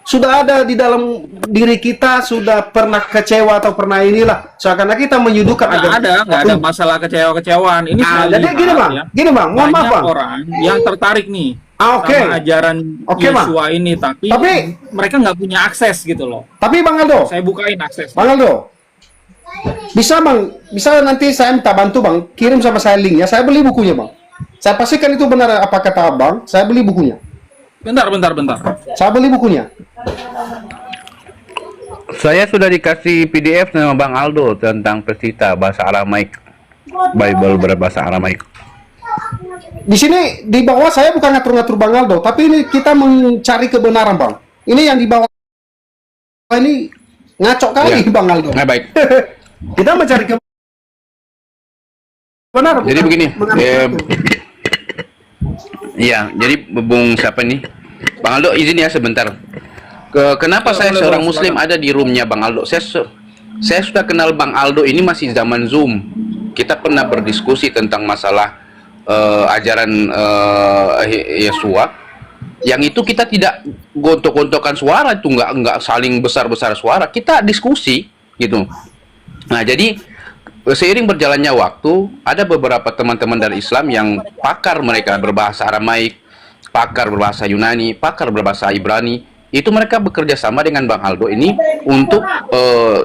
sudah ada di dalam diri kita, sudah pernah kecewa atau pernah inilah, seakan-akan kita menyuduhkan Nggak ada masalah kecewa-kecewaan. Ini Nah, saya jadi lihat, gini bang, mohon maaf banyak bang. orang yang tertarik nih Oke. sama ajaran Oke, Bang. Yosua ini, tapi mereka nggak punya akses gitu loh. Tapi bang Aldo, Saya bukain akses. bang Aldo, bisa nanti saya minta bantu bang, kirim sama saya linknya, saya beli bukunya bang. Saya pastikan itu benar apa kata abang, saya beli bukunya. Bentar. Saya beli bukunya. Saya sudah dikasih PDF sama Bang Aldo tentang Pesita bahasa Aramaik, Bible berbahasa Aramaik. Di sini di bawah saya bukan ngatur-ngatur Bang Aldo, tapi ini kita mencari kebenaran bang. Ini yang di bawah ini ngaco kali Ya. Bang Aldo. Nah, baik. Kita mencari kebenaran. Jadi bukan begini, mengatur-ngatur. iya, jadi Bung siapa nih? Bang Aldo izin ya sebentar. Kenapa saya Boleh, seorang Bang, Muslim silakan. ada di roomnya Bang Aldo? Saya sudah kenal Bang Aldo ini masih zaman Zoom. Kita pernah berdiskusi tentang masalah ajaran Yesua. Yang itu kita tidak gontok-gontokan suara, itu nggak saling besar-besar suara. Kita diskusi gitu. Nah, jadi seiring berjalannya waktu, ada beberapa teman-teman dari Islam yang pakar mereka berbahasa Aramaik, pakar berbahasa Yunani, pakar berbahasa Ibrani, itu mereka bekerja sama dengan Bang Aldo ini untuk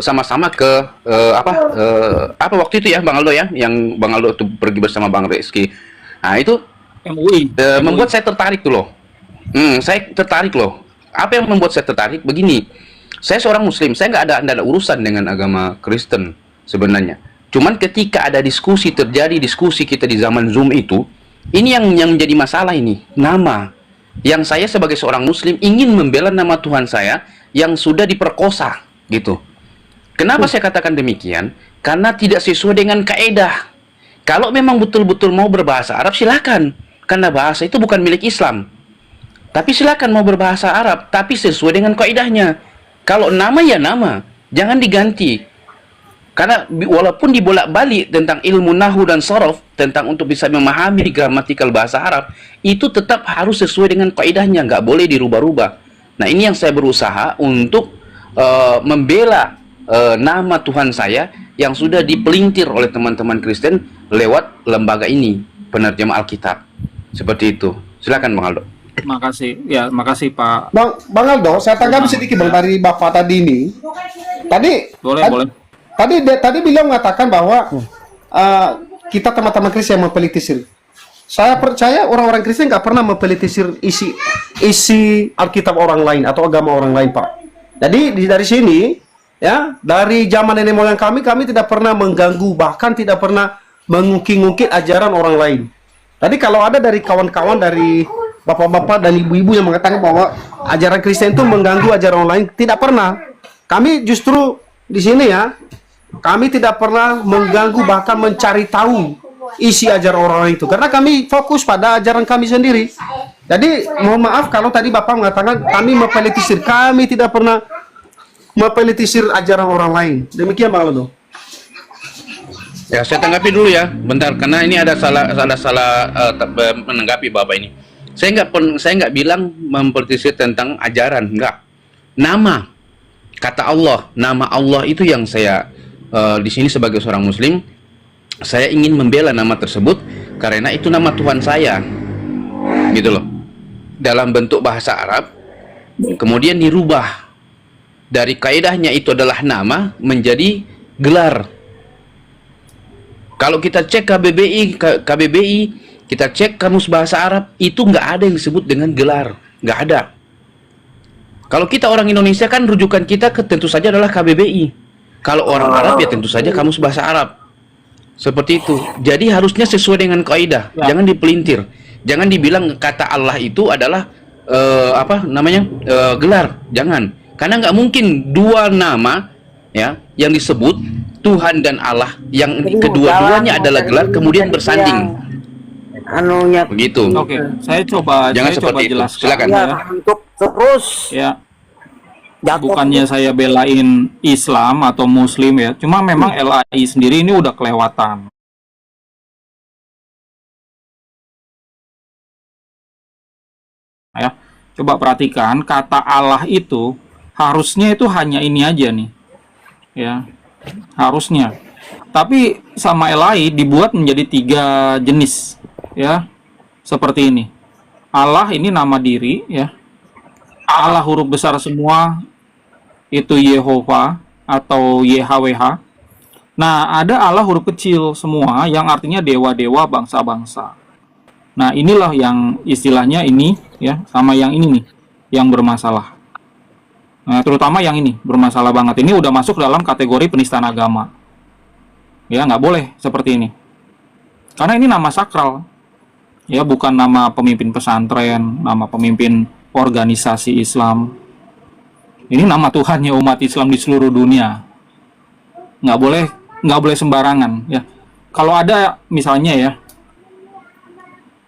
sama-sama ke apa waktu itu ya Bang Aldo ya, yang Bang Aldo itu pergi bersama Bang Rizky. Nah itu MUI. membuat saya tertarik tuh loh. Saya tertarik loh. Apa yang membuat saya tertarik? Begini, saya seorang Muslim, saya nggak ada urusan dengan agama Kristen sebenarnya. Cuman ketika ada terjadi diskusi kita di zaman Zoom itu, ini yang menjadi masalah ini, nama. Yang saya sebagai seorang Muslim ingin membela nama Tuhan saya yang sudah diperkosa, gitu. Kenapa saya katakan demikian? Karena tidak sesuai dengan kaidah. Kalau memang betul-betul mau berbahasa Arab, silakan. Karena bahasa itu bukan milik Islam. Tapi silakan mau berbahasa Arab, tapi sesuai dengan kaidahnya. Kalau nama ya nama, jangan diganti. Karena walaupun dibolak-balik tentang ilmu nahu dan sorof, tentang untuk bisa memahami gramatikal bahasa Arab, itu tetap harus sesuai dengan kaidahnya, nggak boleh dirubah-rubah. Nah, ini yang saya berusaha untuk membela nama Tuhan saya yang sudah dipelintir oleh teman-teman Kristen lewat lembaga ini, penerjemah Alkitab. Seperti itu. Silakan Bang Aldo. Makasih Pak. Bang Aldo, saya tanggapi sedikit bang dari Bapak tadi ini. Boleh. Tadi beliau mengatakan bahwa kita teman-teman Kristen yang mempelitisir. Saya percaya orang-orang Kristen nggak pernah mempelitisir isi Alkitab orang lain atau agama orang lain, Pak. Jadi dari sini, ya, dari zaman nenek moyang kami tidak pernah mengganggu, bahkan tidak pernah mengungkit-ungkit ajaran orang lain. Tadi kalau ada dari kawan-kawan dari bapak-bapak dan ibu-ibu yang mengatakan bahwa ajaran Kristen itu mengganggu ajaran orang lain, tidak pernah. Kami justru di sini ya, kami tidak pernah mengganggu bahkan mencari tahu isi ajaran orang itu karena kami fokus pada ajaran kami sendiri. Jadi mohon maaf kalau tadi Bapak mengatakan kami mempelitisir, kami tidak pernah mempelitisir ajaran orang lain. Demikian Bang Aldo. Ya, saya tanggapi dulu ya, bentar, karena ini ada salah menanggapi Bapak ini. Saya nggak bilang mempolitisir tentang ajaran, enggak. Nama, kata Allah, nama Allah itu yang saya di sini sebagai seorang Muslim, saya ingin membela nama tersebut karena itu nama Tuhan saya, gitu loh. Dalam bentuk bahasa Arab, kemudian dirubah dari kaidahnya itu adalah nama menjadi gelar. Kalau kita cek KBBI, kita cek Kamus Bahasa Arab, itu nggak ada yang disebut dengan gelar, nggak ada. Kalau kita orang Indonesia kan rujukan kita tentu saja adalah KBBI. Kalau orang Arab ya tentu saja Kamus Bahasa Arab. Seperti itu. Jadi harusnya sesuai dengan kaidah, jangan dipelintir. Jangan dibilang kata Allah itu adalah gelar, jangan. Karena nggak mungkin dua nama ya yang disebut Tuhan dan Allah yang kedua-duanya adalah gelar kemudian bersanding. Anunya Begitu. Oke, saya coba Jangan seperti itu. jelaskan. Silakan. ya, untuk terus Ya, jatuh. bukannya saya belain Islam atau Muslim ya, cuma memang LAI sendiri ini udah kelewatan. Ya, coba perhatikan kata Allah itu harusnya itu hanya ini aja nih, ya, harusnya. Tapi sama LAI dibuat menjadi 3 jenis, ya, seperti ini. Allah ini nama diri, ya. Allah huruf besar semua itu Yehova atau YHWH. Nah, ada Allah huruf kecil semua yang artinya dewa-dewa bangsa-bangsa. Nah, inilah yang istilahnya ini ya, sama yang ini nih yang bermasalah. Nah, terutama yang ini bermasalah banget. Ini udah masuk dalam kategori penistaan agama. Ya, nggak boleh seperti ini. Karena ini nama sakral. Ya, bukan nama pemimpin pesantren, nama pemimpin organisasi Islam. Ini nama Tuhannya umat Islam di seluruh dunia. Nggak boleh sembarangan ya. Kalau ada misalnya ya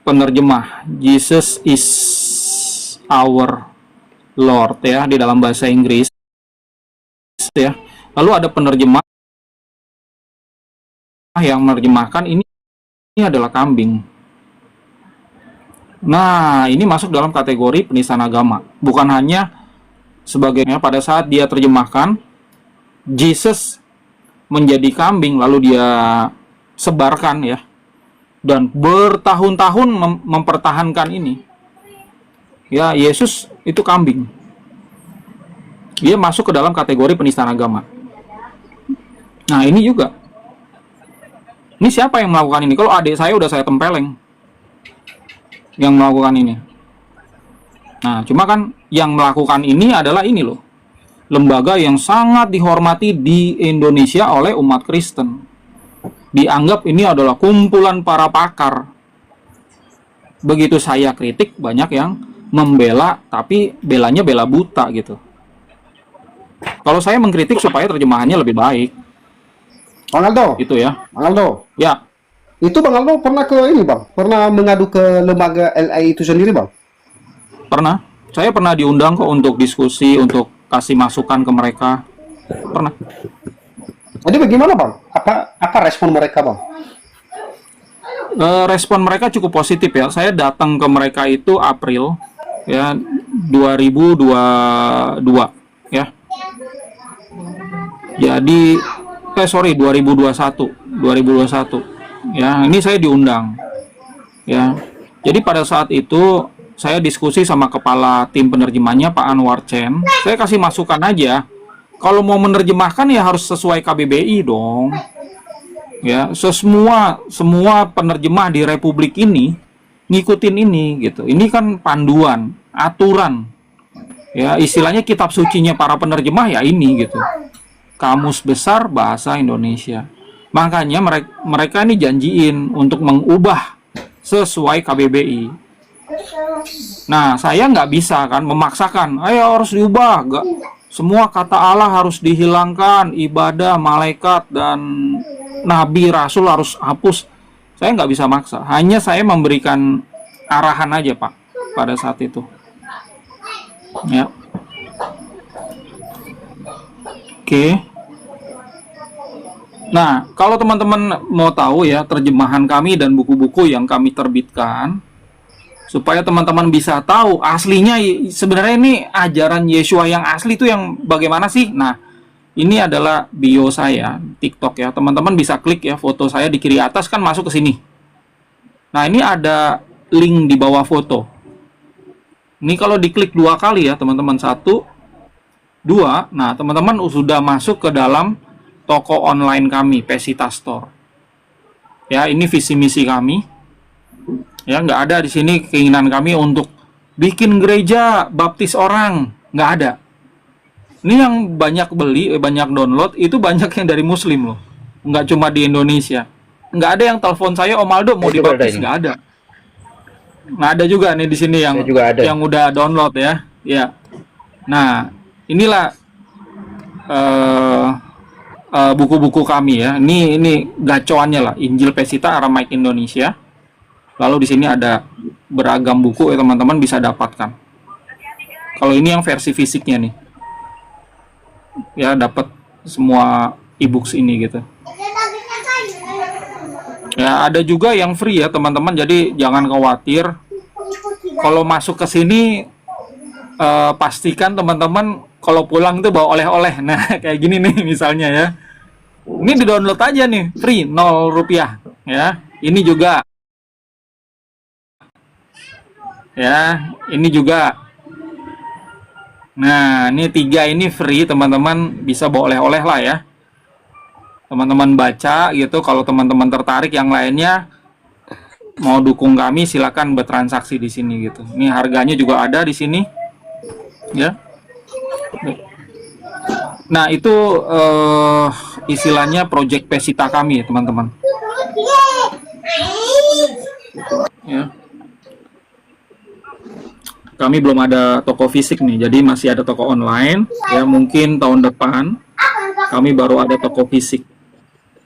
penerjemah Jesus is our Lord ya di dalam bahasa Inggris ya. Lalu ada penerjemah yang menerjemahkan ini adalah kambing. Nah, ini masuk dalam kategori penistaan agama. Bukan hanya sebagainya pada saat dia terjemahkan Jesus menjadi kambing lalu dia sebarkan ya. Dan bertahun-tahun mempertahankan ini. Ya, Yesus itu kambing. Dia masuk ke dalam kategori penistaan agama. Nah, ini juga. Ini siapa yang melakukan ini? Kalau adik saya udah saya tempeleng. Yang melakukan ini. Nah, cuma kan yang melakukan ini adalah ini loh. Lembaga yang sangat dihormati di Indonesia oleh umat Kristen. Dianggap ini adalah kumpulan para pakar. Begitu saya kritik, banyak yang membela, tapi belanya bela buta gitu. Kalau saya mengkritik supaya terjemahannya lebih baik. Bang Aldo, Gitu ya. Bang Aldo, Ya, itu Bang Aldo pernah ke ini Bang? Pernah mengadu ke lembaga LAI itu sendiri Bang? pernah. Saya pernah diundang kok untuk diskusi, untuk kasih masukan ke mereka. Pernah. Jadi bagaimana Bang? Apa respon mereka Bang? Respon mereka cukup positif ya. Saya datang ke mereka itu April ya 2022 ya. Jadi 2021 ya. Ini saya diundang ya. Jadi pada saat itu saya diskusi sama kepala tim penerjemahnya Pak Anwar Chen. Saya kasih masukan aja. Kalau mau menerjemahkan ya harus sesuai KBBI dong. Ya, semua penerjemah di Republik ini ngikutin ini gitu. Ini kan panduan, aturan. Ya, istilahnya kitab sucinya para penerjemah ya ini gitu. Kamus Besar Bahasa Indonesia. Makanya mereka ini janjiin untuk mengubah sesuai KBBI. Nah, saya nggak bisa kan memaksakan, ayo harus diubah. Nggak. Semua kata Allah harus dihilangkan, ibadah, malaikat, dan nabi, rasul harus hapus. Saya nggak bisa maksa. Hanya saya memberikan arahan aja, Pak, pada saat itu. Ya. Oke. Nah, kalau teman-teman mau tahu ya, terjemahan kami dan buku-buku yang kami terbitkan, supaya teman-teman bisa tahu aslinya sebenarnya ini ajaran Yeshua yang asli itu yang bagaimana sih? Nah, ini adalah bio saya TikTok ya. Teman-teman bisa klik ya foto saya di kiri atas kan masuk ke sini. Nah, ini ada link di bawah foto. Ini kalau diklik 2 kali ya, teman-teman. 1 2. Nah, teman-teman sudah masuk ke dalam toko online kami, Pesita Store. Ya, ini visi misi kami. Ya, nggak ada di sini keinginan kami untuk bikin gereja baptis orang, nggak ada. Ini yang banyak beli, banyak download, itu banyak yang dari Muslim loh. Nggak cuma di Indonesia. Nggak ada yang telepon saya, Om Aldo mau dibaptis, nggak ada. Nggak ada juga nih di sini yang yang udah download ya. Ya. Nah, inilah buku-buku kami ya. Ini gacoannya lah, Injil Pesita Aramaik Indonesia. Lalu di sini ada beragam buku ya, teman-teman bisa dapatkan. Kalau ini yang versi fisiknya nih. Ya, dapat semua e-books ini gitu. Ya, ada juga yang free ya, teman-teman. Jadi jangan khawatir. Kalau masuk ke sini pastikan teman-teman kalau pulang itu bawa oleh-oleh. Nah, kayak gini nih misalnya ya. Ini di-download aja nih, free, 0 rupiah ya. Ini juga. Ya, ini juga. Nah, ini 3 ini free, teman-teman bisa bawa oleh-oleh lah ya. Teman-teman baca gitu. Kalau teman-teman tertarik yang lainnya mau dukung kami, silakan bertransaksi di sini gitu. Ini harganya juga ada di sini. Ya. Nah, itu istilahnya project Pesita kami, teman-teman. Ya. Kami belum ada toko fisik nih, jadi masih ada toko online. Ya, mungkin tahun depan kami baru ada toko fisik.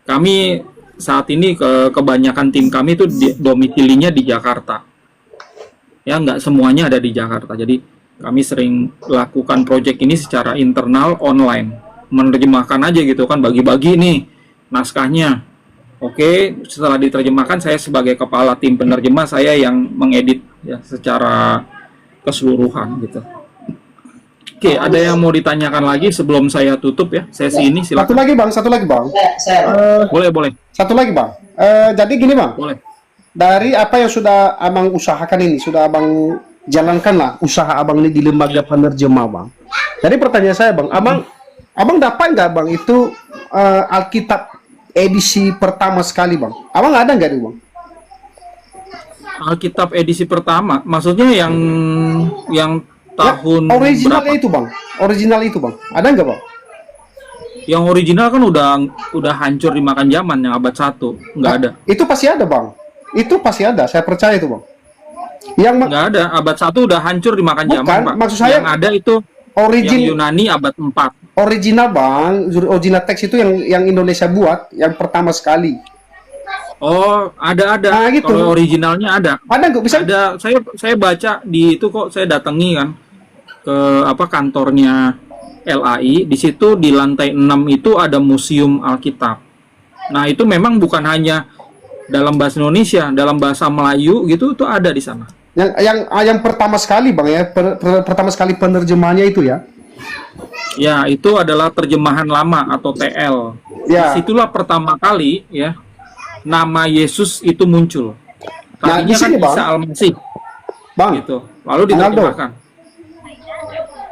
Kami saat ini kebanyakan tim kami itu domisilinya di Jakarta. Ya, nggak semuanya ada di Jakarta. Jadi kami sering lakukan project ini secara internal online, menerjemahkan aja gitu kan, bagi-bagi nih naskahnya. Oke, setelah diterjemahkan saya sebagai kepala tim penerjemah, saya yang mengedit ya secara keseluruhan gitu. Oke, ada yang mau ditanyakan lagi sebelum saya tutup ya sesi ini? Silakan. Satu lagi bang. Boleh. Satu lagi bang. Jadi gini bang. Boleh. Dari apa yang sudah abang usahakan ini, sudah abang jalankan lah usaha abang ini di lembaga penerjemah bang. Jadi pertanyaan saya bang, abang dapat nggak bang itu Alkitab edisi pertama sekali bang? Abang ada nggak nih bang? Alkitab edisi pertama, maksudnya yang tahun originalnya berapa? itu bang, original itu bang, ada nggak bang? Yang original kan udah hancur dimakan zaman, yang abad 1 nggak ada. Itu pasti ada bang, itu pasti ada, saya percaya itu bang. Yang nggak ada, abad 1 udah hancur dimakan bukan, zaman, Pak. Maksud saya yang ada itu yang Yunani abad 4. Original bang, original teks itu yang Indonesia buat, yang pertama sekali. Oh, ada. Nah, gitu. Kalau originalnya ada. Ada nggak bisa? Ada. Saya baca di itu kok, saya datangi kan ke kantornya LAI. Di situ di lantai 6 itu ada museum Alkitab. Nah, itu memang bukan hanya dalam bahasa Indonesia, dalam bahasa Melayu gitu itu ada di sana. Yang pertama sekali bang ya, pertama sekali penerjemahannya itu ya. Ya, itu adalah terjemahan lama atau TL. Ya. Disitulah pertama kali ya nama Yesus itu muncul. Nah, Tadinya di sini, kan Bang. Isa Al-Masih. Bang. Gitu. Lalu diterjemahkan.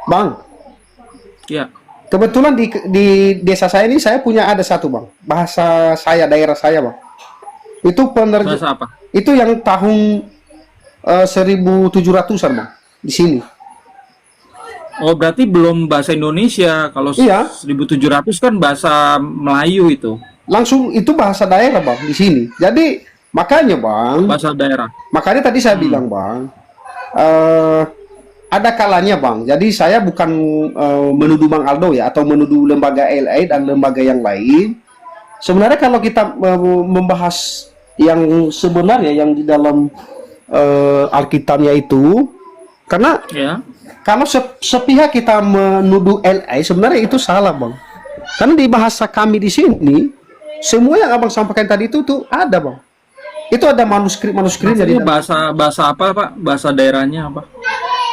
Bang. Ya. Kebetulan di desa saya ini saya punya ada satu bang, bahasa saya, daerah saya bang. Itu Bahasa apa? itu yang tahun 1700-an bang di sini. Oh, berarti belum bahasa Indonesia. Kalau Iya. 1700 kan bahasa Melayu itu. Langsung itu bahasa daerah bang di sini. Jadi makanya bang, Bahasa daerah. makanya tadi saya bilang bang, ada kalanya bang. Jadi saya bukan menuduh Bang Aldo ya, atau menuduh lembaga LA dan lembaga yang lain. Sebenarnya kalau kita membahas yang sebenarnya yang di dalam Alkitabnya itu, karena Ya. kalau sepihak kita menuduh LA, sebenarnya itu salah bang. Karena di bahasa kami di sini, semua yang abang sampaikan tadi itu tuh ada bang. Itu ada manuskripnya di Maksudnya bahasa apa, Pak? Bahasa daerahnya apa?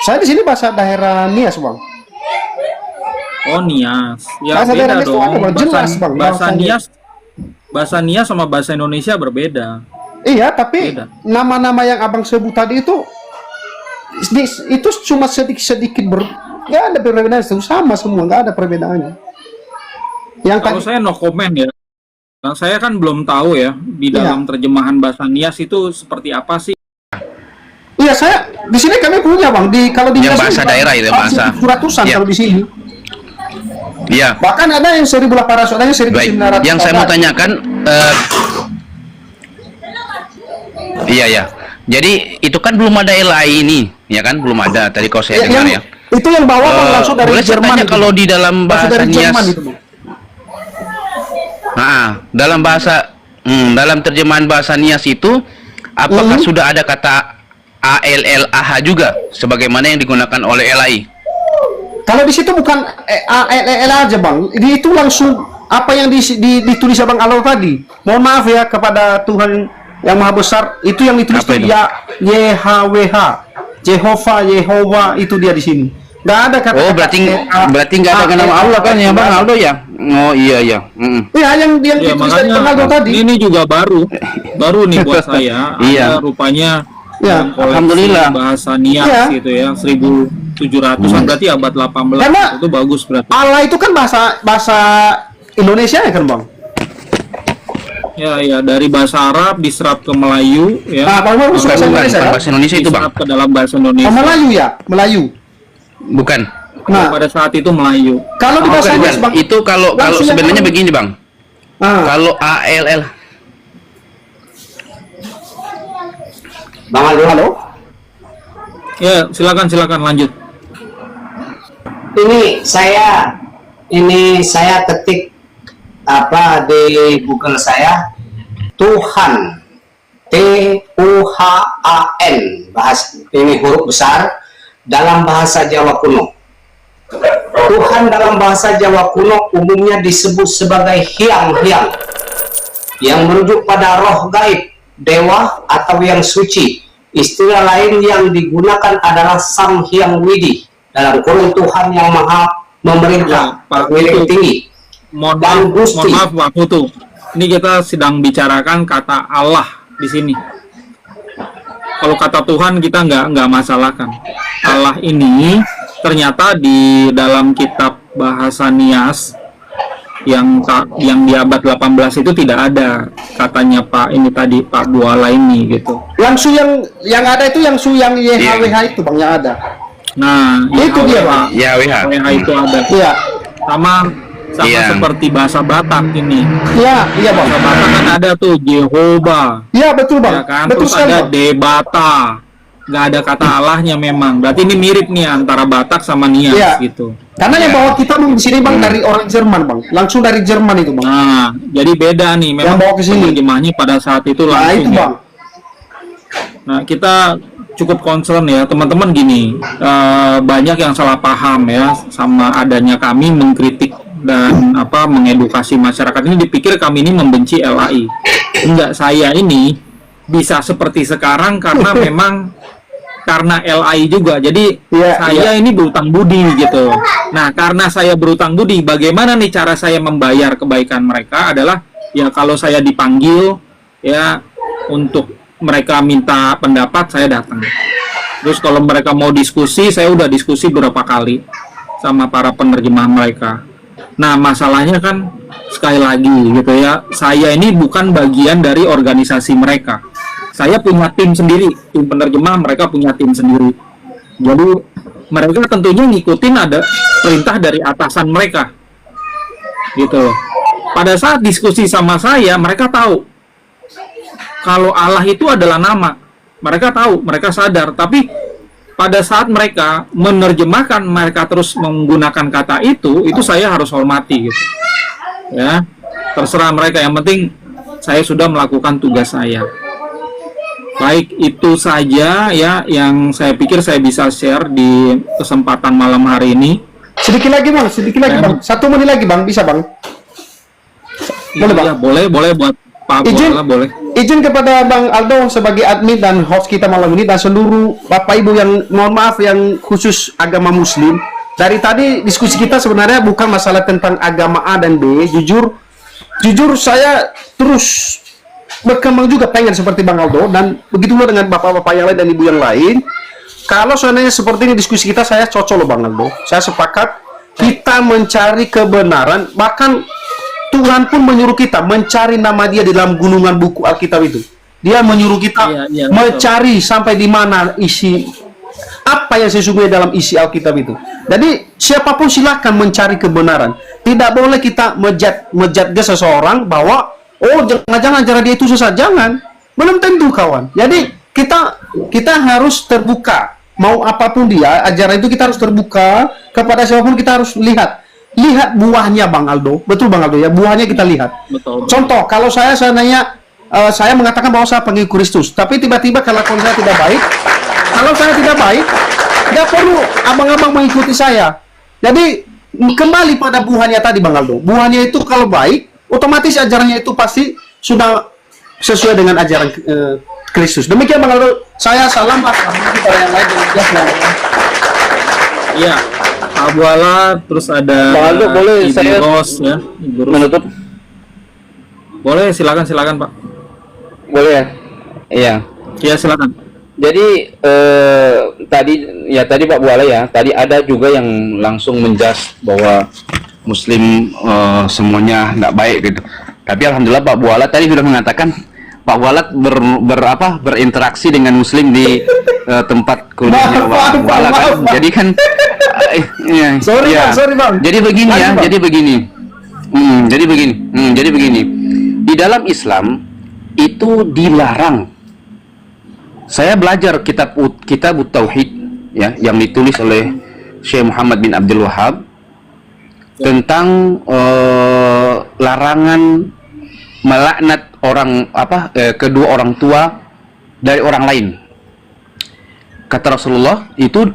Saya di sini bahasa daerah Nias bang. Oh, Nias. Ya, Bahasa beda daerah Nias itu dong. ada, Bang. Jelas, Bang. Bahasa Nias sama bahasa Indonesia berbeda. Iya, tapi Beda. nama-nama yang abang sebut tadi itu cuma sedikit nggak ada perbedaan, itu sama semua, nggak ada perbedaannya. Yang Kalau tadi saya no comment ya. Nah, saya kan belum tahu ya di dalam terjemahan bahasa Nias itu seperti apa sih. Iya, saya di sini kami punya bang. Kalau di Yang Nias bahasa ini, daerah itu, bahasa. ratusan Iya. kalau di sini. Iya. Bahkan ada yang 1.800, ada yang 1.900. Baik, yang saya mau tanyakan, iya ya. Jadi itu kan belum ada LAI ini, ya kan? Belum ada. Tadi kalau saya dengar ya. Itu yang bawa bang, langsung dari boleh saya Jerman. tanya itu. kalau di dalam Langsung bahasa dari Nias, Jerman itu, Bang. nah, dalam terjemahan bahasa Nias itu, apakah sudah ada kata ALLAH juga, sebagaimana yang digunakan oleh LAI? Kalau di situ bukan ALL aja bang, itu langsung apa yang ditulis abang Aldo tadi. Mohon maaf ya kepada Tuhan yang Maha Besar, itu yang ditulis Apa itu itu? ya YHWH, Yehova itu dia di sini. Nggak ada kata. Oh, berarti nggak ada nama Allah kan ya Bang Aldo ya? Oh iya iya. Iya, yang Ya ditulis dari Bang Aldo makanya tadi. ini juga baru nih buat saya. Iya. Ada rupanya Ya, dalam koleksi alhamdulillah. bahasa Nias Ya. gitu ya 1700-an berarti abad 18 Karena itu bagus berarti. Allah itu kan bahasa Indonesia ya kan bang? Ya dari bahasa Arab diserap ke Melayu ya. Nah, Bang Aldo Bukan, bahasa Indonesia bukan ya? bahasa Indonesia itu Bang. Diserap ke dalam bahasa Indonesia. Oh, Melayu ya, Melayu. Bukan. Nah, Pada saat itu Melayu. kalau di bahasa Bukan, Inggris bukan. bang, Itu kalau langsung sebenarnya yang- begini Bang. Kalau ALL, Bang Aldo, halo. Ya silakan lanjut. Ini saya ketik apa di Google saya, Tuhan, TUHAN, bahasa ini huruf besar dalam bahasa Jawa kuno. Tuhan dalam bahasa Jawa kuno umumnya disebut sebagai hyang-hyang yang merujuk pada roh gaib, dewa atau yang suci. Istilah lain yang digunakan adalah Sang Hyang Widi, dalam kurung Tuhan yang maha memerintah, Ya, Pak milik Putu. tinggi. Dan Gusti. Mohon maaf Pak Putu. Ini kita sedang bicarakan kata Allah di sini. Kalau kata Tuhan kita nggak masalahkan. Allah ini ternyata di dalam kitab bahasa Nias yang di abad 18 itu tidak ada katanya Pak ini tadi Pak Buala ini gitu. Langsung yang ada itu yang YHWH itu bang yang ada. Nah, Itu dia, Pak. YHWH. YHWH itu ada. Iya, Sama Iya. seperti bahasa Batak ini. iya bang. Bahasa Batak kan ada tuh Jehovah, Iya betul bang. ya kan? Betul Terus sekali ada bang. Debata. Nggak ada kata Allahnya memang. Berarti ini mirip nih antara Batak sama Nias Iya. gitu. Karena yang bawa kita bang di sini bang dari orang Jerman bang, langsung dari Jerman itu bang. Nah, jadi beda nih memang bawa ke sini. penerjemahnya pada saat itu Nah langsung. itu ya. bang. Nah, kita cukup concern ya teman-teman gini, banyak yang salah paham ya sama adanya kami mengkritik dan mengedukasi masyarakat ini, dipikir kami ini membenci LAI. Enggak, saya ini bisa seperti sekarang karena memang karena LAI juga. Jadi Iya, saya ini berutang budi gitu. Nah, karena saya berutang budi, bagaimana nih cara saya membayar kebaikan mereka adalah ya kalau saya dipanggil ya untuk mereka minta pendapat, saya datang. Terus kalau mereka mau diskusi, saya udah diskusi berapa kali sama para penerjemah mereka. Nah, masalahnya kan sekali lagi gitu ya, saya ini bukan bagian dari organisasi mereka. Saya punya tim sendiri, tim penerjemah, mereka punya tim sendiri. Jadi mereka tentunya ngikutin ada perintah dari atasan mereka. Gitu. Pada saat diskusi sama saya, mereka tahu kalau Allah itu adalah nama. Mereka tahu, mereka sadar, tapi pada saat mereka menerjemahkan, mereka terus menggunakan kata itu saya harus hormati gitu. Ya, terserah mereka, yang penting saya sudah melakukan tugas saya. Baik, itu saja ya yang saya pikir saya bisa share di kesempatan malam hari ini. Sedikit lagi bang, bang. 1 menit lagi bang, bisa bang. Boleh, Bang? Ya, boleh buat Pak Izin, Bola, boleh. izin kepada Bang Aldo sebagai admin dan host kita malam ini dan seluruh Bapak Ibu yang mohon maaf yang khusus agama Muslim. Dari tadi diskusi kita sebenarnya bukan masalah tentang agama A dan B. Jujur saya terus berkembang juga pengen seperti Bang Aldo, dan begitu pula dengan bapak-bapak yang lain dan ibu yang lain. Kalau seandainya seperti ini diskusi kita, saya cocok loh Bang Aldo. Saya sepakat kita mencari kebenaran, bahkan Tuhan pun menyuruh kita mencari nama Dia di dalam gunungan buku Alkitab itu. Dia menyuruh kita mencari sampai di mana isi apa yang sesungguhnya dalam isi Alkitab itu. Jadi siapapun silakan mencari kebenaran. Tidak boleh kita mejat seseorang bahwa jangan-jangan cara dia itu sesat. Jangan. Belum tentu, kawan. Jadi kita harus terbuka. Mau apapun dia, ajaran itu kita harus terbuka kepada siapapun. Kita harus lihat buahnya, Bang Aldo. Betul, Bang Aldo ya, buahnya kita lihat. Betul. Contoh, kalau saya nanya, saya mengatakan bahwa saya pengikut Kristus, tapi tiba-tiba kelakuan saya tidak baik. Kalau saya tidak baik, tidak perlu abang-abang mengikuti saya. Jadi kembali pada buahnya tadi, Bang Aldo. Buahnya itu kalau baik, otomatis ajarannya itu pasti sudah sesuai dengan ajaran Kristus. Demikian, Bang Aldo. Saya salam kepada yang lain. Iya. Abu Ala, terus ada Bang Aldo, boleh Ibu saya Ros, ya, Ibu Ros. menutup? Boleh, silakan Pak. Boleh ya? Iya. Iya, silakan. Jadi tadi Pak Buala ya, tadi ada juga yang langsung menjas bahwa Muslim semuanya nggak baik gitu. Tapi alhamdulillah Pak Buala tadi sudah mengatakan Pak Buala berinteraksi dengan Muslim di tempat kuliahnya Pak Buala kan. Jadi kan Sorry, Bang. Jadi begini ya, jadi begini. Di dalam Islam itu dilarang. Saya belajar kitab Tauhid ya yang ditulis oleh Syekh Muhammad bin Abdul Wahab tentang larangan melaknat kedua orang tua dari orang lain. Kata Rasulullah itu,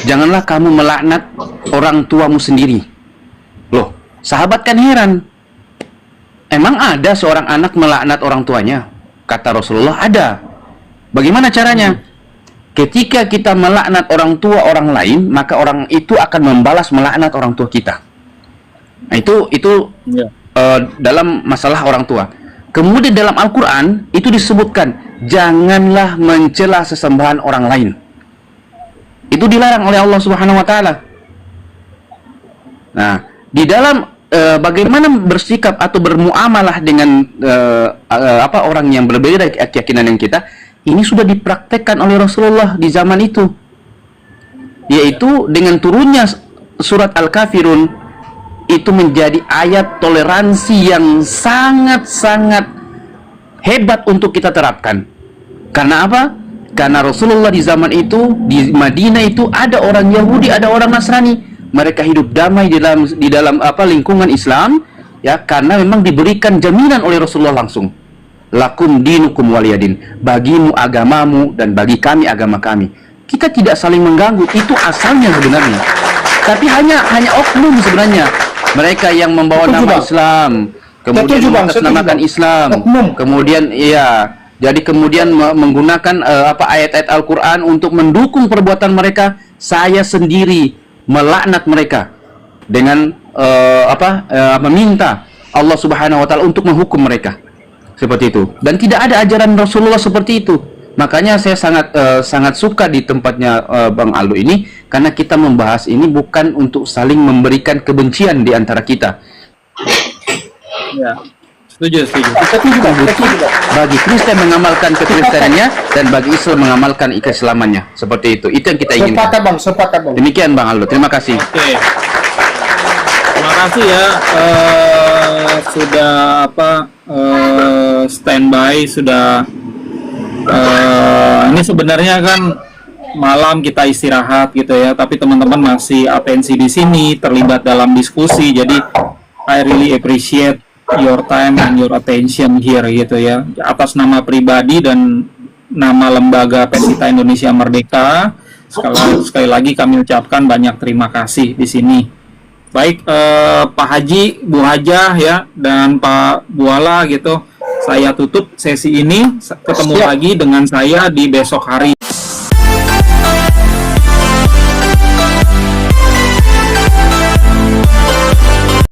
janganlah kamu melaknat orang tuamu sendiri. Loh, sahabat kan heran. Emang ada seorang anak melaknat orang tuanya? Kata Rasulullah, ada. Bagaimana caranya? Ketika kita melaknat orang tua orang lain, maka orang itu akan membalas melaknat orang tua kita. Nah, itu dalam masalah orang tua. Kemudian dalam Al-Quran itu disebutkan, janganlah mencela sesembahan orang lain. Itu dilarang oleh Allah Subhanahu Wa Taala. Nah, di dalam bagaimana bersikap atau bermuamalah dengan orang yang berbeda dari keyakinan yang kita, ini sudah dipraktekkan oleh Rasulullah di zaman itu, yaitu dengan turunnya surat Al-Kafirun itu menjadi ayat toleransi yang sangat-sangat hebat untuk kita terapkan. Karena apa? Karena Rasulullah di zaman itu, di Madinah itu ada orang Yahudi, ada orang Nasrani. Mereka hidup damai di dalam lingkungan Islam, ya, karena memang diberikan jaminan oleh Rasulullah langsung. Lakum dinukum waliyadin, bagimu agamamu dan bagi kami agama kami. Kita tidak saling mengganggu, itu asalnya sebenarnya. Tapi hanya oknum sebenarnya. Mereka yang membawa nama Islam, kemudian mengatasnamakan Islam, kemudian jadi kemudian menggunakan ayat-ayat Al-Quran untuk mendukung perbuatan mereka. Saya sendiri melaknat mereka dengan meminta Allah Subhanahu Wa Taala untuk menghukum mereka. Seperti itu. Dan tidak ada ajaran Rasulullah seperti itu. Makanya saya sangat suka di tempatnya Bang Aldo ini, karena kita membahas ini bukan untuk saling memberikan kebencian di antara kita. Ya, setuju. Bagi Kristen mengamalkan kekristenannya dan bagi Islam mengamalkan keislamannya. Seperti itu. Itu yang kita inginkan. Sepakat, Bang. Demikian Bang Aldo. Terima kasih. Oke. Terima kasih ya sudah standby, sudah ini sebenarnya kan malam kita istirahat gitu ya, tapi teman-teman masih atensi di sini, terlibat dalam diskusi. Jadi I really appreciate your time and your attention here gitu ya. Atas nama pribadi dan nama lembaga Persita Indonesia Merdeka, sekali lagi kami ucapkan banyak terima kasih di sini. Baik, Pak Haji, Bu Hajah ya, dan Pak Buala gitu. Saya tutup sesi ini. Ketemu lagi dengan saya di besok hari.